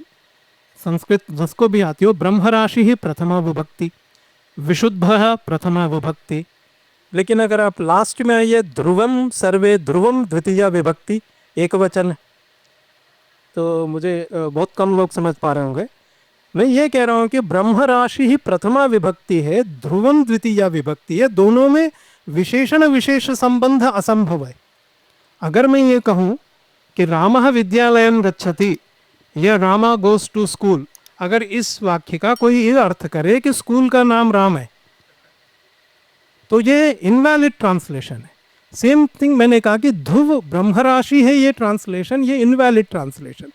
संस्कृत जिसको भी आती हो, ब्रह्म राशि ही प्रथमा विभक्ति, विशुद्ध प्रथमा विभक्ति, लेकिन अगर आप लास्ट में आइए ध्रुवम सर्वे, ध्रुवम द्वितीय विभक्ति, एक वचन है, तो मुझे बहुत कम लोग समझ पा रहे होंगे। मैं ये कह रहा हूँ कि ब्रह्म राशि ही प्रथमा विभक्ति है, ध्रुवम द्वितीय विभक्ति है, दोनों में विशेषण विशेष संबंध असंभव है। अगर मैं ये कहूँ कि रामः विद्यालयं गच्छति या रामा गोस टू स्कूल, अगर इस वाक्य का कोई ये अर्थ करे कि स्कूल का नाम राम है, तो ये इनवैलिड ट्रांसलेशन है। सेम थिंग मैंने कहा कि ध्रुव ब्रह्म राशि है, ये ट्रांसलेशन, ये इनवैलिड ट्रांसलेशन,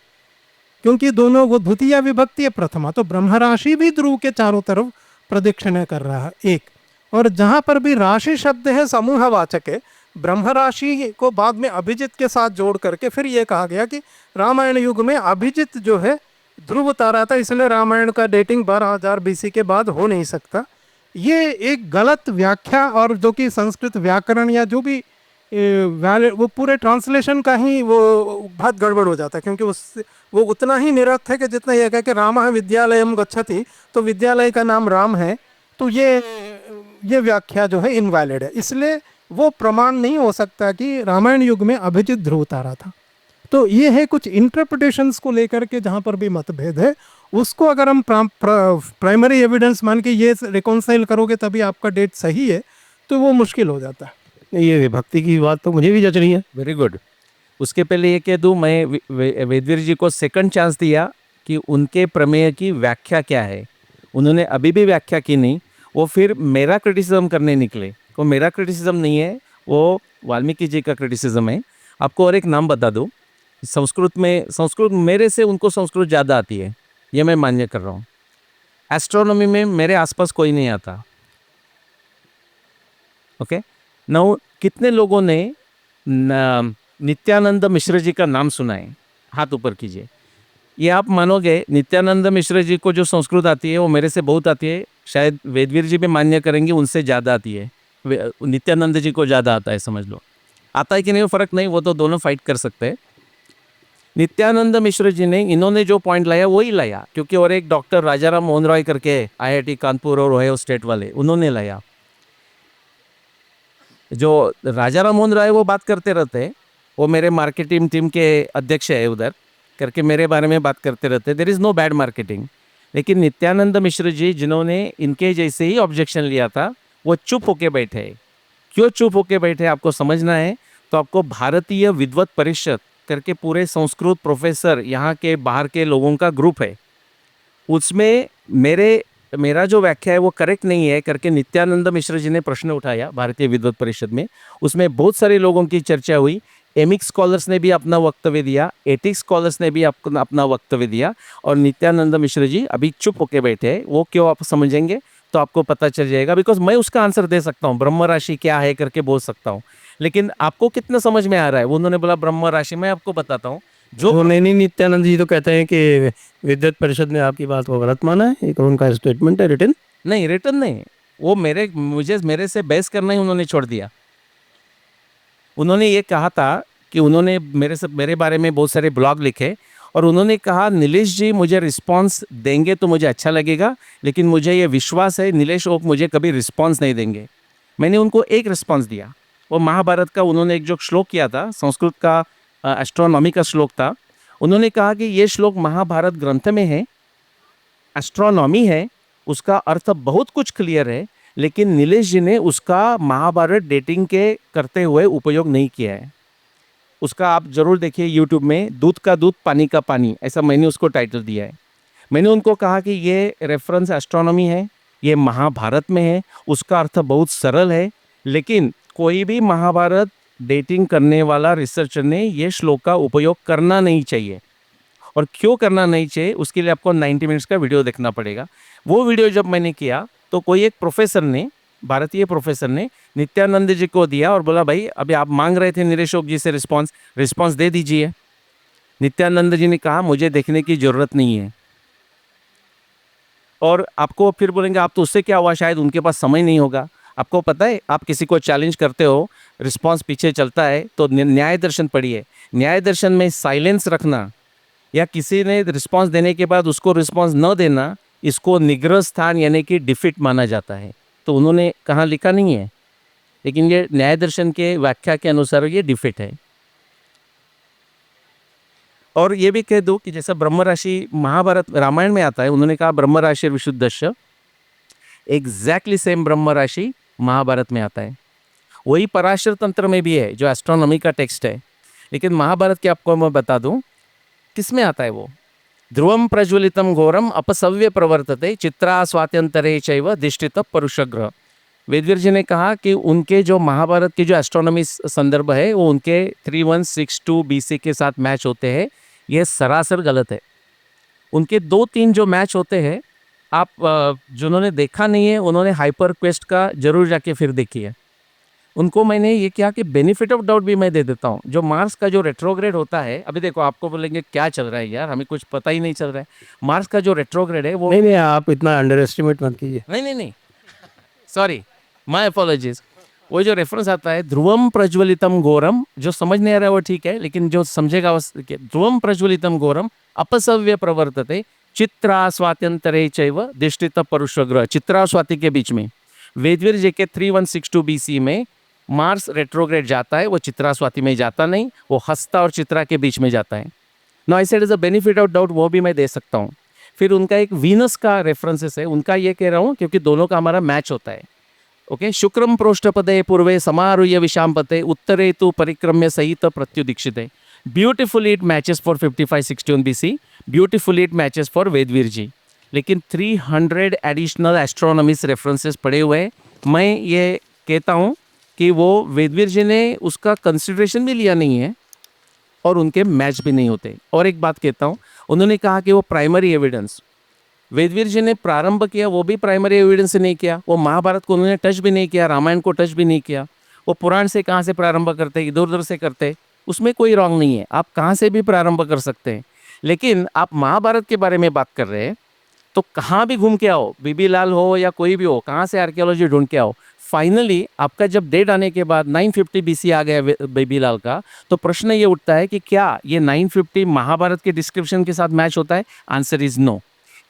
क्योंकि दोनों वो द्वितीय विभक्ति है प्रथमा, तो ब्रह्म राशि भी ध्रुव के चारों तरफ प्रदक्षिणा कर रहा है एक। और जहाँ पर भी राशि शब्द है समूहवाचक है, ब्रह्म राशि को बाद में अभिजित के साथ जोड़ करके फिर ये कहा गया कि रामायण युग में अभिजित जो है ध्रुव तारा था, इसलिए रामायण का डेटिंग 12,000 BC के बाद हो नहीं सकता। ये एक गलत व्याख्या, और जो कि संस्कृत व्याकरण या जो भी वो पूरे ट्रांसलेशन का ही वो बहुत गड़बड़ हो जाता है, क्योंकि उससे वो उतना ही निरर्थक है जितना यह कह कि रामः विद्यालयं गच्छति, तो विद्यालय का नाम राम है, तो ये व्याख्या जो है इनवैलिड है, इसलिए वो प्रमाण नहीं हो सकता कि रामायण युग में अभिजित ध्रुव तारा था। तो ये है कुछ इंटरप्रिटेशंस को लेकर के जहाँ पर भी मतभेद है, उसको अगर हम प्राइमरी एविडेंस मान के ये रिकॉन्साइल करोगे तभी आपका डेट सही है, तो वो मुश्किल हो जाता है। ये विभक्ति की बात तो मुझे भी जच रही है। Very good. उसके पहले ये कह दूँ, मैं वेदवीर जी को सेकंड चांस दिया कि उनके प्रमेय की व्याख्या क्या है। उन्होंने अभी भी व्याख्या की नहीं, वो फिर मेरा क्रिटिसिज्म करने निकले। वो मेरा क्रिटिसिज्म नहीं है, वो वाल्मीकि जी का क्रिटिसिज्म है। आपको और एक नाम बता दूँ, संस्कृत मेरे से उनको संस्कृत ज़्यादा आती है, ये मैं मान्य कर रहा हूँ। एस्ट्रोनॉमी में मेरे आसपास कोई नहीं आता। ओके नाउ, कितने लोगों ने नित्यानंद मिश्र जी का नाम सुना है? हाथ ऊपर कीजिए। ये आप मानोगे, नित्यानंद मिश्र जी को जो संस्कृत आती है वो मेरे से बहुत आती है, शायद वेदवीर जी भी मान्य करेंगे उनसे ज़्यादा आती है। नित्यानंद जी को ज़्यादा आता है, समझ लो। आता है कि नहीं वो फ़र्क नहीं, वो तो दोनों फाइट कर सकते हैं। नित्यानंद मिश्र जी ने, इन्होंने जो पॉइंट लाया वही लाया, क्योंकि और एक डॉक्टर राजाराम मोहन रॉय करके IIT कानपुर और ओहायो स्टेट वाले, उन्होंने लाया। जो राजाराम मोहन रॉय वो बात करते रहते हैं, वो मेरे मार्केटिंग टीम के अध्यक्ष है उधर, करके मेरे बारे में बात करते रहते हैं। There is no bad marketing. लेकिन नित्यानंद मिश्र जी, जिन्होंने इनके जैसे ही ऑब्जेक्शन लिया था, वो चुप होके बैठे। क्यों चुप होके बैठे आपको समझना है, तो आपको भारतीय विद्वत परिषद करके पूरे संस्कृत प्रोफेसर यहाँ के बाहर के लोगों का ग्रुप है, उसमें मेरा जो व्याख्या है वो करेक्ट नहीं है करके नित्यानंद मिश्र जी ने प्रश्न उठाया भारतीय विद्वत परिषद में। उसमें बहुत सारे लोगों की चर्चा हुई। एमिक स्कॉलर्स ने भी अपना वक्तव्य दिया, एथिक्स स्कॉलर्स ने भी अपना वक्तव्य दिया, और नित्यानंद मिश्र जी अभी चुप होके बैठे हैं। वो क्यों आप समझेंगे तो आपको पता चल जाएगा, बिकॉज मैं उसका आंसर दे सकता हूँ, ब्रह्म राशि क्या है करके बोल सकता हूँ, लेकिन आपको कितना समझ में आ रहा है? वो उन्होंने बोला ब्रह्म राशि, मैं आपको बताता हूँ। जो नहीं, नित्यानंद जी तो कहते हैं कि विद्वत परिषद ने आपकी बात को गलत माना है, एक उनका स्टेटमेंट है, रिटन नहीं, रिटन नहीं, वो मेरे से बहस करना ही उन्होंने छोड़ दिया। उन्होंने ये कहा था कि उन्होंने मेरे बारे में बहुत सारे ब्लॉग लिखे, और उन्होंने कहा नीलेश जी मुझे रिस्पांस देंगे तो मुझे अच्छा लगेगा, लेकिन मुझे ये विश्वास है नीलेश ओक मुझे कभी रिस्पांस नहीं देंगे। मैंने उनको एक रिस्पांस दिया, वो महाभारत का उन्होंने एक जो श्लोक किया था, संस्कृत का एस्ट्रोनॉमी का श्लोक था, उन्होंने कहा कि ये श्लोक महाभारत ग्रंथ में है, एस्ट्रोनॉमी है, उसका अर्थ बहुत कुछ क्लियर है, लेकिन नीलेश जी ने उसका महाभारत डेटिंग के करते हुए उपयोग नहीं किया है। उसका आप जरूर देखिए यूट्यूब में, दूध का दूध पानी का पानी, ऐसा मैंने उसको टाइटल दिया है। मैंने उनको कहा कि ये रेफरेंस एस्ट्रोनॉमी है, ये महाभारत में है, उसका अर्थ बहुत सरल है, लेकिन कोई भी महाभारत डेटिंग करने वाला रिसर्चर ने ये श्लोक का उपयोग करना नहीं चाहिए। और क्यों करना नहीं चाहिए उसके लिए आपको 90 मिनट्स का वीडियो देखना पड़ेगा। वो वीडियो जब मैंने किया तो कोई एक प्रोफेसर ने, भारतीय प्रोफेसर ने नित्यानंद जी को दिया और बोला भाई अभी आप मांग रहे थे निरेशोक जी से रिस्पॉन्स दे दीजिए। नित्यानंद जी ने कहा मुझे देखने की ज़रूरत नहीं है। और आपको फिर बोलेंगे आप तो उससे क्या हुआ, शायद उनके पास समय नहीं होगा। आपको पता है, आप किसी को चैलेंज करते हो, रिस्पॉन्स पीछे चलता है, तो न्याय दर्शन पढ़िए। न्याय दर्शन में साइलेंस रखना या किसी ने रिस्पॉन्स देने के बाद उसको रिस्पॉन्स न देना, इसको निग्रह स्थान यानी कि डिफीट माना जाता है। तो उन्होंने कहाँ लिखा नहीं है, लेकिन ये न्याय दर्शन के व्याख्या के अनुसार ये डिफीट है। और ये भी कह दो कि जैसा ब्रह्म राशि महाभारत रामायण में आता है, उन्होंने कहा ब्रह्म राशि विशुद्धस्य, एग्जैक्टली सेम ब्रह्म राशि महाभारत में आता है। वही पराशर तंत्र में भी है जो एस्ट्रोनॉमी का टेक्स्ट है, लेकिन महाभारत के आपको मैं बता दूं किस में आता है वो। ध्रुवम प्रज्वलितम घोरम अपसव्य प्रवर्तते चित्रा स्वात्यंतरे चैव दिष्टित परुषग्रह। वेदवीर जी ने कहा कि उनके जो महाभारत के जो एस्ट्रोनॉमी संदर्भ है वो उनके 3162 BC के साथ मैच होते हैं। यह सरासर गलत है। उनके 2-3 जो मैच होते हैं, आप जिन्होंने देखा नहीं है उन्होंने हाइपर क्वेस्ट का जरूर जाके फिर देखिए। उनको मैंने ये किया कि बेनिफिट ऑफ डाउट भी मैं दे देता हूँ। जो मार्स का जो रेट्रोग्रेड होता है, अभी देखो आपको बोलेंगे क्या चल रहा है यार, हमें कुछ पता ही नहीं चल रहा है। मार्स का जो रेट्रोग्रेड है वो नहीं नहीं, आप इतना अंडर एस्टिमेट मत कीजिए। नहीं, सॉरी, माय अपॉलॉजीज। वो जो रेफरेंस आता है ध्रुवम प्रज्वलितम घोरम, जो समझ नहीं आ रहा है वो ठीक है, लेकिन जो समझेगा वो ध्रुवम प्रज्वलितम घोरम अपसव्य प्रवर्तते चित्रा स्वात्यंतरे चैव दिष्टित परुषग्रह। चित्रा और स्वाति के बीच में वेदवीर जी के 3162 BC में मार्स रेट्रोग्रेड जाता है, वो चित्रा स्वाति में जाता नहीं, वो हस्ता और चित्रा के बीच में जाता है। No I said is a benefit of doubt, वो भी मैं दे सकता हूँ। फिर उनका एक वीनस का रेफरेंसेस है, उनका ये कह रहा हूँ क्योंकि दोनों का हमारा मैच होता है। ओके, शुक्रम प्रोष्ठपदे पूर्वे समारुह्य विशांपते उत्तरे तु परिक्रम्य सहित प्रत्युदीक्षिते। Beautifully it matches for 5561 BC, beautifully it matches for Vedveer ji. लेकिन 300 एडिशनल एस्ट्रोनॉमिस रेफरेंसेस पड़े हुए हैं। मैं ये कहता हूँ कि वो वेदवीर जी ने उसका कंसिडरेशन भी लिया नहीं है और उनके मैच भी नहीं होते। और एक बात कहता हूँ, उन्होंने कहा कि वो प्राइमरी एविडेंस वेदवीर जी ने प्रारंभ किया, वो भी प्राइमरी एविडेंस से नहीं किया। वो महाभारत को उन्होंने टच भी नहीं किया, रामायण को टच भी नहीं किया। वो पुराण से कहाँ से प्रारंभ करते, इधर उधर से करते, उसमें कोई रॉन्ग नहीं है, आप कहाँ से भी प्रारंभ कर सकते हैं। लेकिन आप महाभारत के बारे में बात कर रहे हैं तो कहाँ भी घूम के आओ, बीबी लाल हो या कोई भी हो, कहाँ से आर्कियोलॉजी ढूंढ के आओ, फाइनली आपका जब डेट आने के बाद 950 BC आ गया बेबी लाल का, तो प्रश्न ये उठता है कि क्या ये 950 महाभारत के डिस्क्रिप्शन के साथ मैच होता है? Answer is no.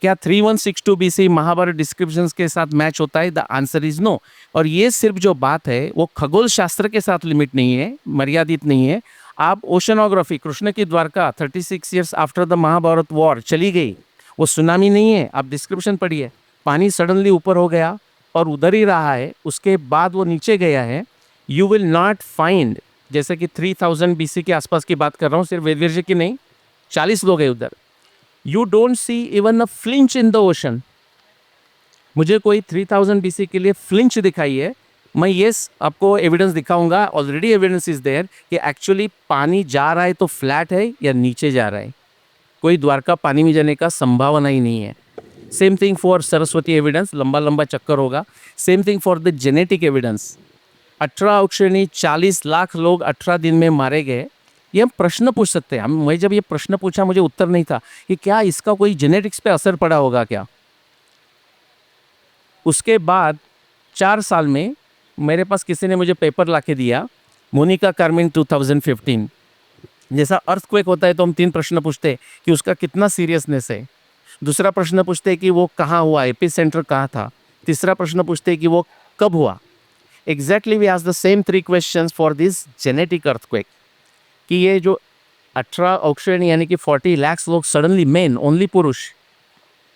क्या 3162 BC महाभारत डिस्क्रिप्शंस के साथ मैच होता है? The answer is no. और ये सिर्फ जो बात है वो खगोल शास्त्र के साथ लिमिट नहीं है, मर्यादित नहीं है। आप ओशनोग्राफी, कृष्ण की Dwarka 36 years after the Mahabharata war चली गई, वो सुनामी नहीं है। आप डिस्क्रिप्शन पढ़िए, पानी सडनली ऊपर हो गया और उधर ही रहा है, उसके बाद वो नीचे गया है। यू विल नॉट फाइंड, जैसे कि 3000 BC के आसपास की बात कर रहा हूँ, सिर्फ वेदवीर जी की नहीं, 40 लोग हैं उधर। You don't see even a flinch in the ocean. मुझे कोई 3000 BC के लिए फ्लिंच दिखाई है, मैं येस आपको एविडेंस दिखाऊंगा, ऑलरेडी एविडेंस इज देयर कि एक्चुअली पानी जा रहा है तो फ्लैट है या नीचे जा रहा है। कोई द्वारका पानी में जाने का संभावना ही नहीं है। Same thing for Saraswati evidence, लंबा लंबा चक्कर होगा। Same thing for the genetic evidence. 18 औक्षणी 40 lakh लोग 18 दिन में मारे गए। ये हम प्रश्न पूछ सकते हैं। मैं जब ये प्रश्न पूछा मुझे उत्तर नहीं था कि क्या इसका कोई जेनेटिक्स पे असर पड़ा होगा क्या। उसके बाद 4 साल में मेरे पास किसी ने मुझे पेपर ला के दिया, मोनिका कार्मिन 2015। जैसा अर्थक्वेक होता है तो हम 3 प्रश्न पूछते हैं कि उसका कितना सीरियसनेस है। दूसरा प्रश्न पूछते हैं कि वो कहाँ हुआ, एपी सेंटर कहाँ था। तीसरा प्रश्न पूछते हैं कि वो कब हुआ। Exactly we ask the same 3 questions for this genetic earthquake, कि ये जो 18 ऑक्शन यानी कि 40 लाख लोग सडनली मेन ओनली पुरुष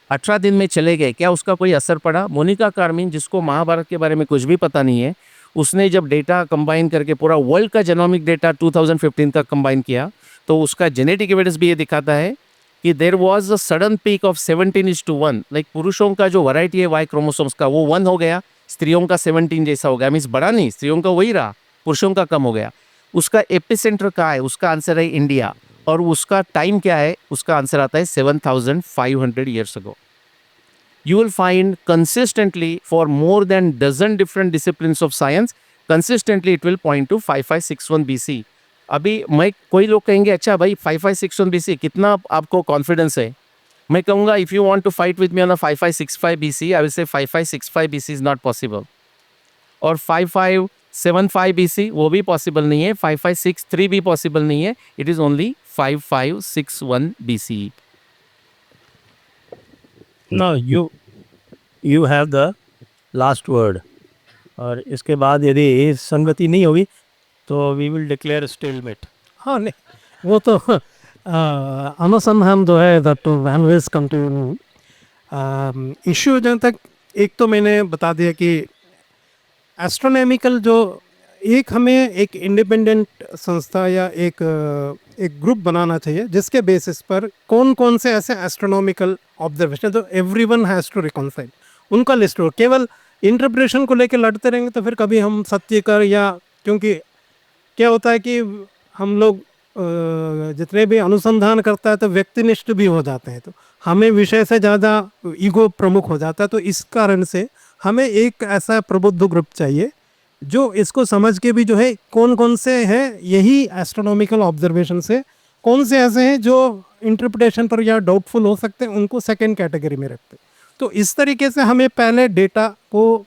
18 दिन में चले गए, क्या उसका कोई असर पड़ा? मोनिका कार्मिन, जिसको महाभारत के बारे में कुछ भी पता नहीं है, उसने जब डेटा कंबाइन करके पूरा वर्ल्ड का जेनोमिक डेटा 2015 तक कंबाइन किया, तो उसका जेनेटिक एविडेंस भी ये दिखाता है कि there was a sudden peak of 17:1, like पुरुषों का जो वैरायटी है वाई क्रोमोसोम्स का वो 1 हो गया, स्त्रियों का 17 जैसा हो गया, मीन्स बड़ा नहीं, स्त्रियों का वही रहा, पुरुषों का कम हो गया। उसका एपिसेंटर कहाँ है? उसका आंसर है इंडिया। और उसका टाइम क्या है? उसका आंसर आता है 7,500 years ago. You will find consistently for more than dozen different disciplines of science, consistently it will point to 5561 BC. अभी मैं कोई लोग कहेंगे अच्छा भाई 5561 BC कितना आपको कॉन्फिडेंस है? मैं कहूँगा if you want to fight with me on 5565 BC, I will say 5565 BC is not possible. और 5575 BC वो भी पॉसिबल नहीं है, 5563 भी पॉसिबल नहीं है, it is only 5561 BC। No you have the last word. और इसके बाद यदि संगति नहीं होगी तो वी विल डिक्लेयर स्टेलमेट। हाँ नहीं वो तो अनुसंधान जो है that to always continue. Issue जहाँ तक एक तो मैंने बता दिया कि एस्ट्रोनॉमिकल जो एक हमें एक इंडिपेंडेंट संस्था या एक ग्रुप बनाना चाहिए जिसके बेसिस पर कौन कौन से ऐसे एस्ट्रोनॉमिकल ऑब्जर्वेशन तो एवरीवन हैज़ टू रिकॉन्साइल उनका लिस्ट हो। केवल इंटरप्रिटेशन को लेकर लड़ते रहेंगे तो फिर कभी हम सत्य कर या क्योंकि क्या होता है कि हम लोग जितने भी अनुसंधान करता है तो व्यक्तिनिष्ठ भी हो जाते हैं, तो हमें विषय से ज़्यादा ईगो प्रमुख हो जाता है। तो इस कारण से हमें एक ऐसा प्रबुद्ध ग्रुप चाहिए जो इसको समझ के भी जो है कौन कौन से हैं यही एस्ट्रोनॉमिकल ऑब्जर्वेशन से कौन से ऐसे हैं जो इंटरप्रिटेशन पर या डाउटफुल हो सकते हैं उनको सेकेंड कैटेगरी में रखते हैं। तो इस तरीके से हमें पहले डेटा को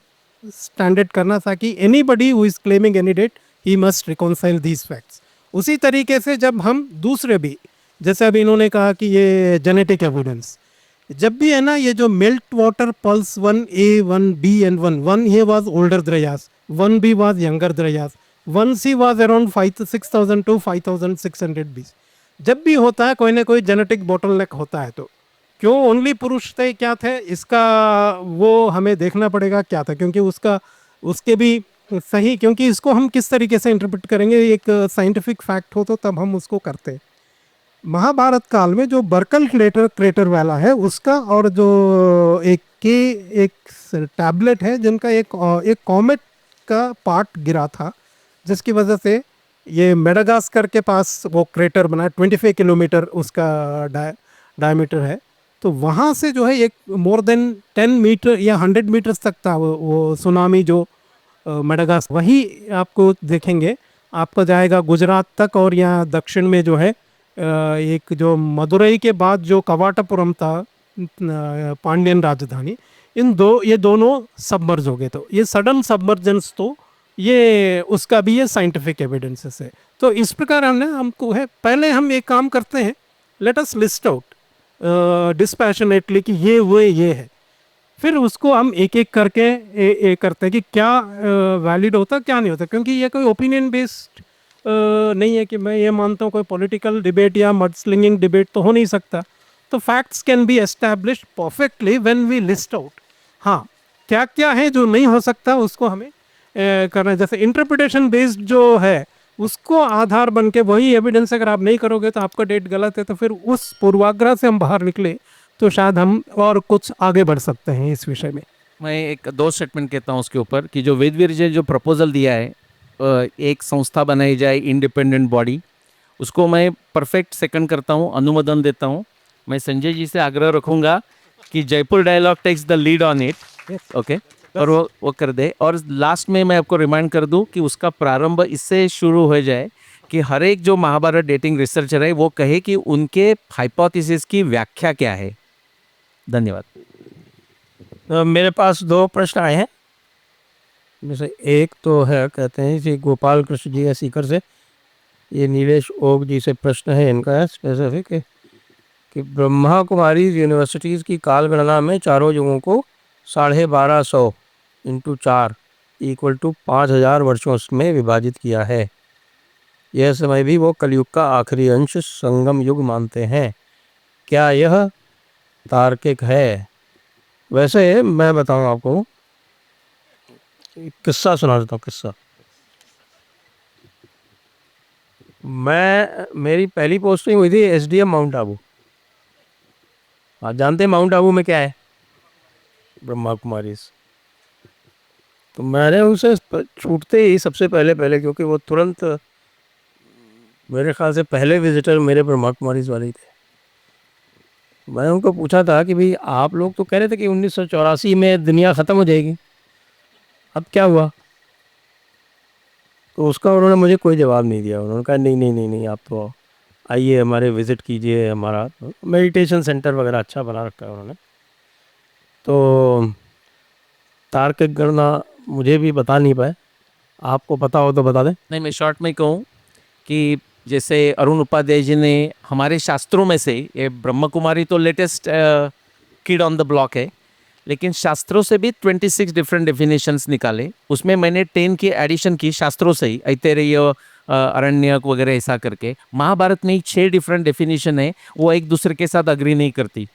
स्टैंडर्ड करना था कि anybody who is claiming any date he must reconcile these facts. उसी तरीके से जब हम दूसरे भी जैसे अभी इन्होंने कहा कि ये जेनेटिक एविडेंस जब भी है ना, ये जो melt water pulse 1A 1B and 1 ये was older Dryas, 1B was younger Dryas, 1C was around 6,000 to 5,600 BC। जब भी होता है कोई ना कोई जेनेटिक बॉटलनेक होता है तो क्यों ओनली पुरुष थे क्या थे इसका वो हमें देखना पड़ेगा क्या था, क्योंकि उसके भी सही, क्योंकि इसको हम किस तरीके से इंटरप्रेट करेंगे एक साइंटिफिक फैक्ट हो तो तब हम उसको करते हैं। महाभारत काल में जो बर्कल क्रेटर वाला है उसका और जो एक टैबलेट है जिनका एक कॉमेट का पार्ट गिरा था जिसकी वजह से ये मेडागास्कर के पास वो क्रेटर बना, 25 किलोमीटर उसका डायमीटर है। तो वहाँ से जो है एक मोर देन 10 मीटर या 100 मीटर्स तक था वो सुनामी जो मेडागास्कर, वही आपको देखेंगे आपका जाएगा गुजरात तक। और यहाँ दक्षिण में जो है एक जो मदुरई के बाद जो कवाटापुरम था पांड्यन राजधानी, ये दोनों सबमर्ज हो गए। तो ये सडन सबमर्जेंस तो ये उसका भी ये साइंटिफिक एविडेंसेस है। तो इस प्रकार हमको है पहले हम एक काम करते हैं, let us list out dispassionately कि ये है, फिर उसको हम एक एक करके करते हैं कि क्या वैलिड होता क्या नहीं होता, क्योंकि ये कोई ओपिनियन बेस्ड नहीं है कि मैं ये मानता हूँ, कोई पॉलिटिकल डिबेट या मड स्लिंगिंग डिबेट तो हो नहीं सकता। तो facts can be established perfectly when we list out हाँ क्या क्या है जो नहीं हो सकता उसको हमें करना है। जैसे इंटरप्रिटेशन बेस्ड जो है उसको आधार बन के वही एविडेंस अगर आप नहीं करोगे तो आपका डेट गलत है, तो फिर उस पूर्वाग्रह से हम बाहर निकले तो शायद हम और कुछ आगे बढ़ सकते हैं इस विषय में। मैं एक दो स्टेटमेंट कहता हूँ उसके ऊपर कि जो वेदवीर जी ने जो प्रपोजल दिया है एक संस्था बनाई जाए इंडिपेंडेंट बॉडी, उसको मैं परफेक्ट सेकंड करता हूँ, अनुमोदन देता हूँ। मैं संजय जी से आग्रह रखूँगा कि Jaipur dialogue takes the lead on it, okay, और वो कर दे। और लास्ट में मैं आपको रिमाइंड कर दूं कि उसका प्रारंभ इससे शुरू हो जाए कि हर एक जो महाभारत डेटिंग रिसर्चर है वो कहे कि उनके हाइपोथेसिस की व्याख्या क्या है। धन्यवाद। मेरे पास 2 प्रश्न आए हैं, जैसे एक तो है कहते हैं कि गोपाल कृष्ण जी है सीकर से, ये नीलेश ओक जी से प्रश्न है इनका है स्पेसिफिक कि ब्रह्मा कुमारी यूनिवर्सिटीज़ की काल गणना में चारों युगों को 1250 × 4 = 5000 वर्षों में विभाजित किया है। यह समय भी वो कलयुग का आखिरी अंश संगम युग मानते हैं। क्या यह तार्किक है? वैसे मैं बताऊं आपको, एक किस्सा सुना देता हूँ। किस्सा, मेरी पहली पोस्टिंग हुई थी एसडीएम माउंट आबू। आप जानते हैं माउंट आबू में क्या है? ब्रह्मा कुमारी। तो मैंने उनसे छूटते ही सबसे पहले क्योंकि वो तुरंत मेरे ख्याल से पहले विजिटर मेरे ब्रह्मा कुमारीज वाले ही थे, मैंने उनको पूछा था कि भाई आप लोग तो कह रहे थे कि 1984 में दुनिया ख़त्म हो जाएगी, अब क्या हुआ? तो उसका उन्होंने मुझे कोई जवाब नहीं दिया। उन्होंने कहा नहीं नहीं नहीं नहीं, आप तो आइए हमारे विज़िट कीजिए, हमारा मेडिटेशन सेंटर वगैरह अच्छा बना रखा है उन्होंने। तो तार्किक गणना मुझे भी बता नहीं पाए, आपको पता हो तो बता दें। नहीं, मैं शॉर्ट में कहूँ कि जैसे अरुण उपाध्याय जी ने हमारे शास्त्रों में से, ये ब्रह्म कुमारी तो latest kid on the block है, लेकिन शास्त्रों से भी 26 डिफरेंट डेफिनेशंस निकाले। उसमें मैंने 10 की एडिशन की शास्त्रों से ही, ऐतरेय, अरण्यक वगैरह ऐसा करके। महाभारत में ही 6 डिफरेंट डेफिनेशन है, वो एक दूसरे के साथ अग्री नहीं करती।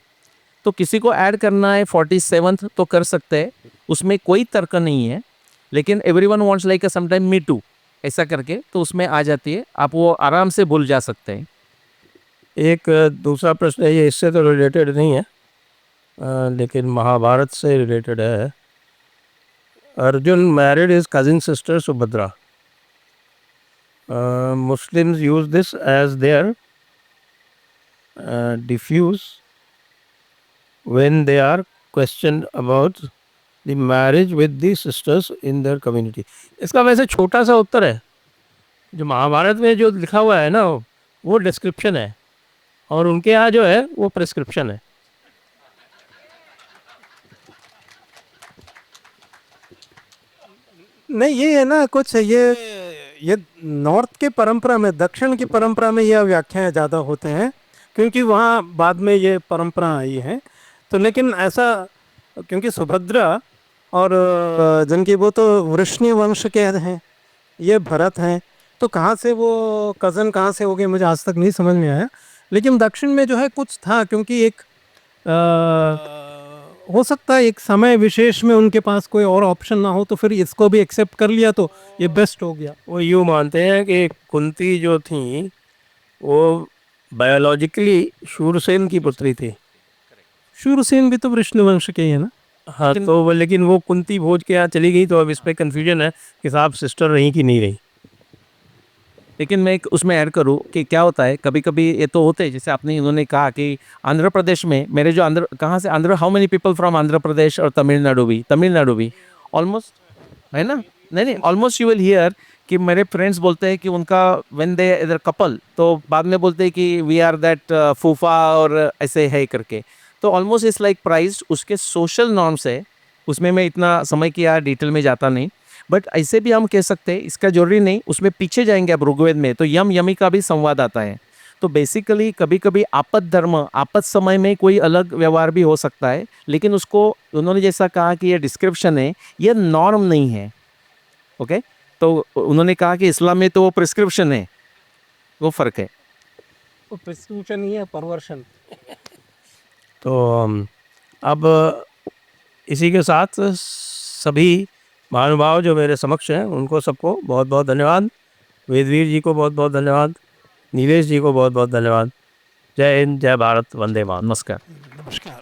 तो किसी को ऐड करना है 47th तो कर सकते हैं, उसमें कोई तर्क नहीं है। लेकिन everyone wants like a sometime me to ऐसा करके, तो उसमें आ जाती है, आप वो आराम से भूल जा सकते हैं। एक दूसरा प्रश्न है, ये इससे तो रिलेटेड नहीं है, लेकिन महाभारत से रिलेटेड है। Arjun married his cousin sister Subhadra. Muslims use this as their diffuse when they are questioned about the marriage with the sisters in their community। इसका वैसे छोटा सा उत्तर है, जो महाभारत में जो लिखा हुआ है ना वो डिस्क्रिप्शन है, और उनके यहाँ जो है वो प्रिस्क्रिप्शन है। नहीं, ये है ना कुछ, ये नॉर्थ के परंपरा में, दक्षिण की परंपरा में यह व्याख्याएं ज़्यादा होते हैं, क्योंकि वहाँ बाद में ये परंपरा आई है। तो लेकिन ऐसा, क्योंकि सुभद्रा और जिनकी वो तो वृष्णि वंश के हैं, ये भरत हैं, तो कहाँ से वो कज़न कहाँ से हो गए मुझे आज तक नहीं समझ में आया। लेकिन दक्षिण में जो है कुछ था, क्योंकि एक हो सकता है एक समय विशेष में उनके पास कोई और ऑप्शन ना हो, तो फिर इसको भी एक्सेप्ट कर लिया, तो ये बेस्ट हो गया। वो यूँ मानते हैं कि कुंती जो थी वो बायोलॉजिकली शूरसेन की पुत्री थी। शूरसेन भी तो वृष्णि वंश के ही है ना। हाँ, तो वो लेकिन वो कुंती भोज के यहाँ चली गई, तो अब इस पर कन्फ्यूजन है कि साहब सिस्टर रही कि नहीं रही। लेकिन मैं एक उसमें ऐड करूँ कि क्या होता है, कभी कभी ये तो होते हैं, जैसे आपने इन्होंने कहा कि आंध्र प्रदेश में मेरे जो आंध्र, कहाँ से Andhra, how many people from Andhra Pradesh और तमिलनाडु भी ऑलमोस्ट है ना। नहीं, ऑलमोस्ट यू विल हियर कि मेरे फ्रेंड्स बोलते हैं कि उनका व्हेन दे इधर कपल, तो बाद में बोलते हैं कि वी आर दैट फूफा और ऐसे है करके। तो ऑलमोस्ट इट्स लाइक प्राइज, उसके सोशल नॉर्म्स है, उसमें मैं इतना समय किया डिटेल में जाता नहीं। बट ऐसे भी हम कह सकते हैं, इसका जरूरी नहीं, उसमें पीछे जाएंगे आप ऋग्वेद में तो यम यमी का भी संवाद आता है। तो बेसिकली कभी कभी आपद धर्म, आपद समय में कोई अलग व्यवहार भी हो सकता है, लेकिन उसको उन्होंने जैसा कहा कि ये डिस्क्रिप्शन है, ये नॉर्म नहीं है। ओके, तो उन्होंने कहा कि इस्लाम में तो वो प्रिस्क्रिप्शन है, वो फर्क है। वो प्रिस्क्रिप्शन ही है, परवर्शन। तो अब इसी के साथ सभी महानुभाव जो मेरे समक्ष हैं उनको सबको बहुत बहुत धन्यवाद। वेदवीर जी को बहुत बहुत धन्यवाद। नीलेश जी को बहुत बहुत धन्यवाद। जय हिंद, जय भारत, वंदे मातरम। नमस्कार। नमस्कार।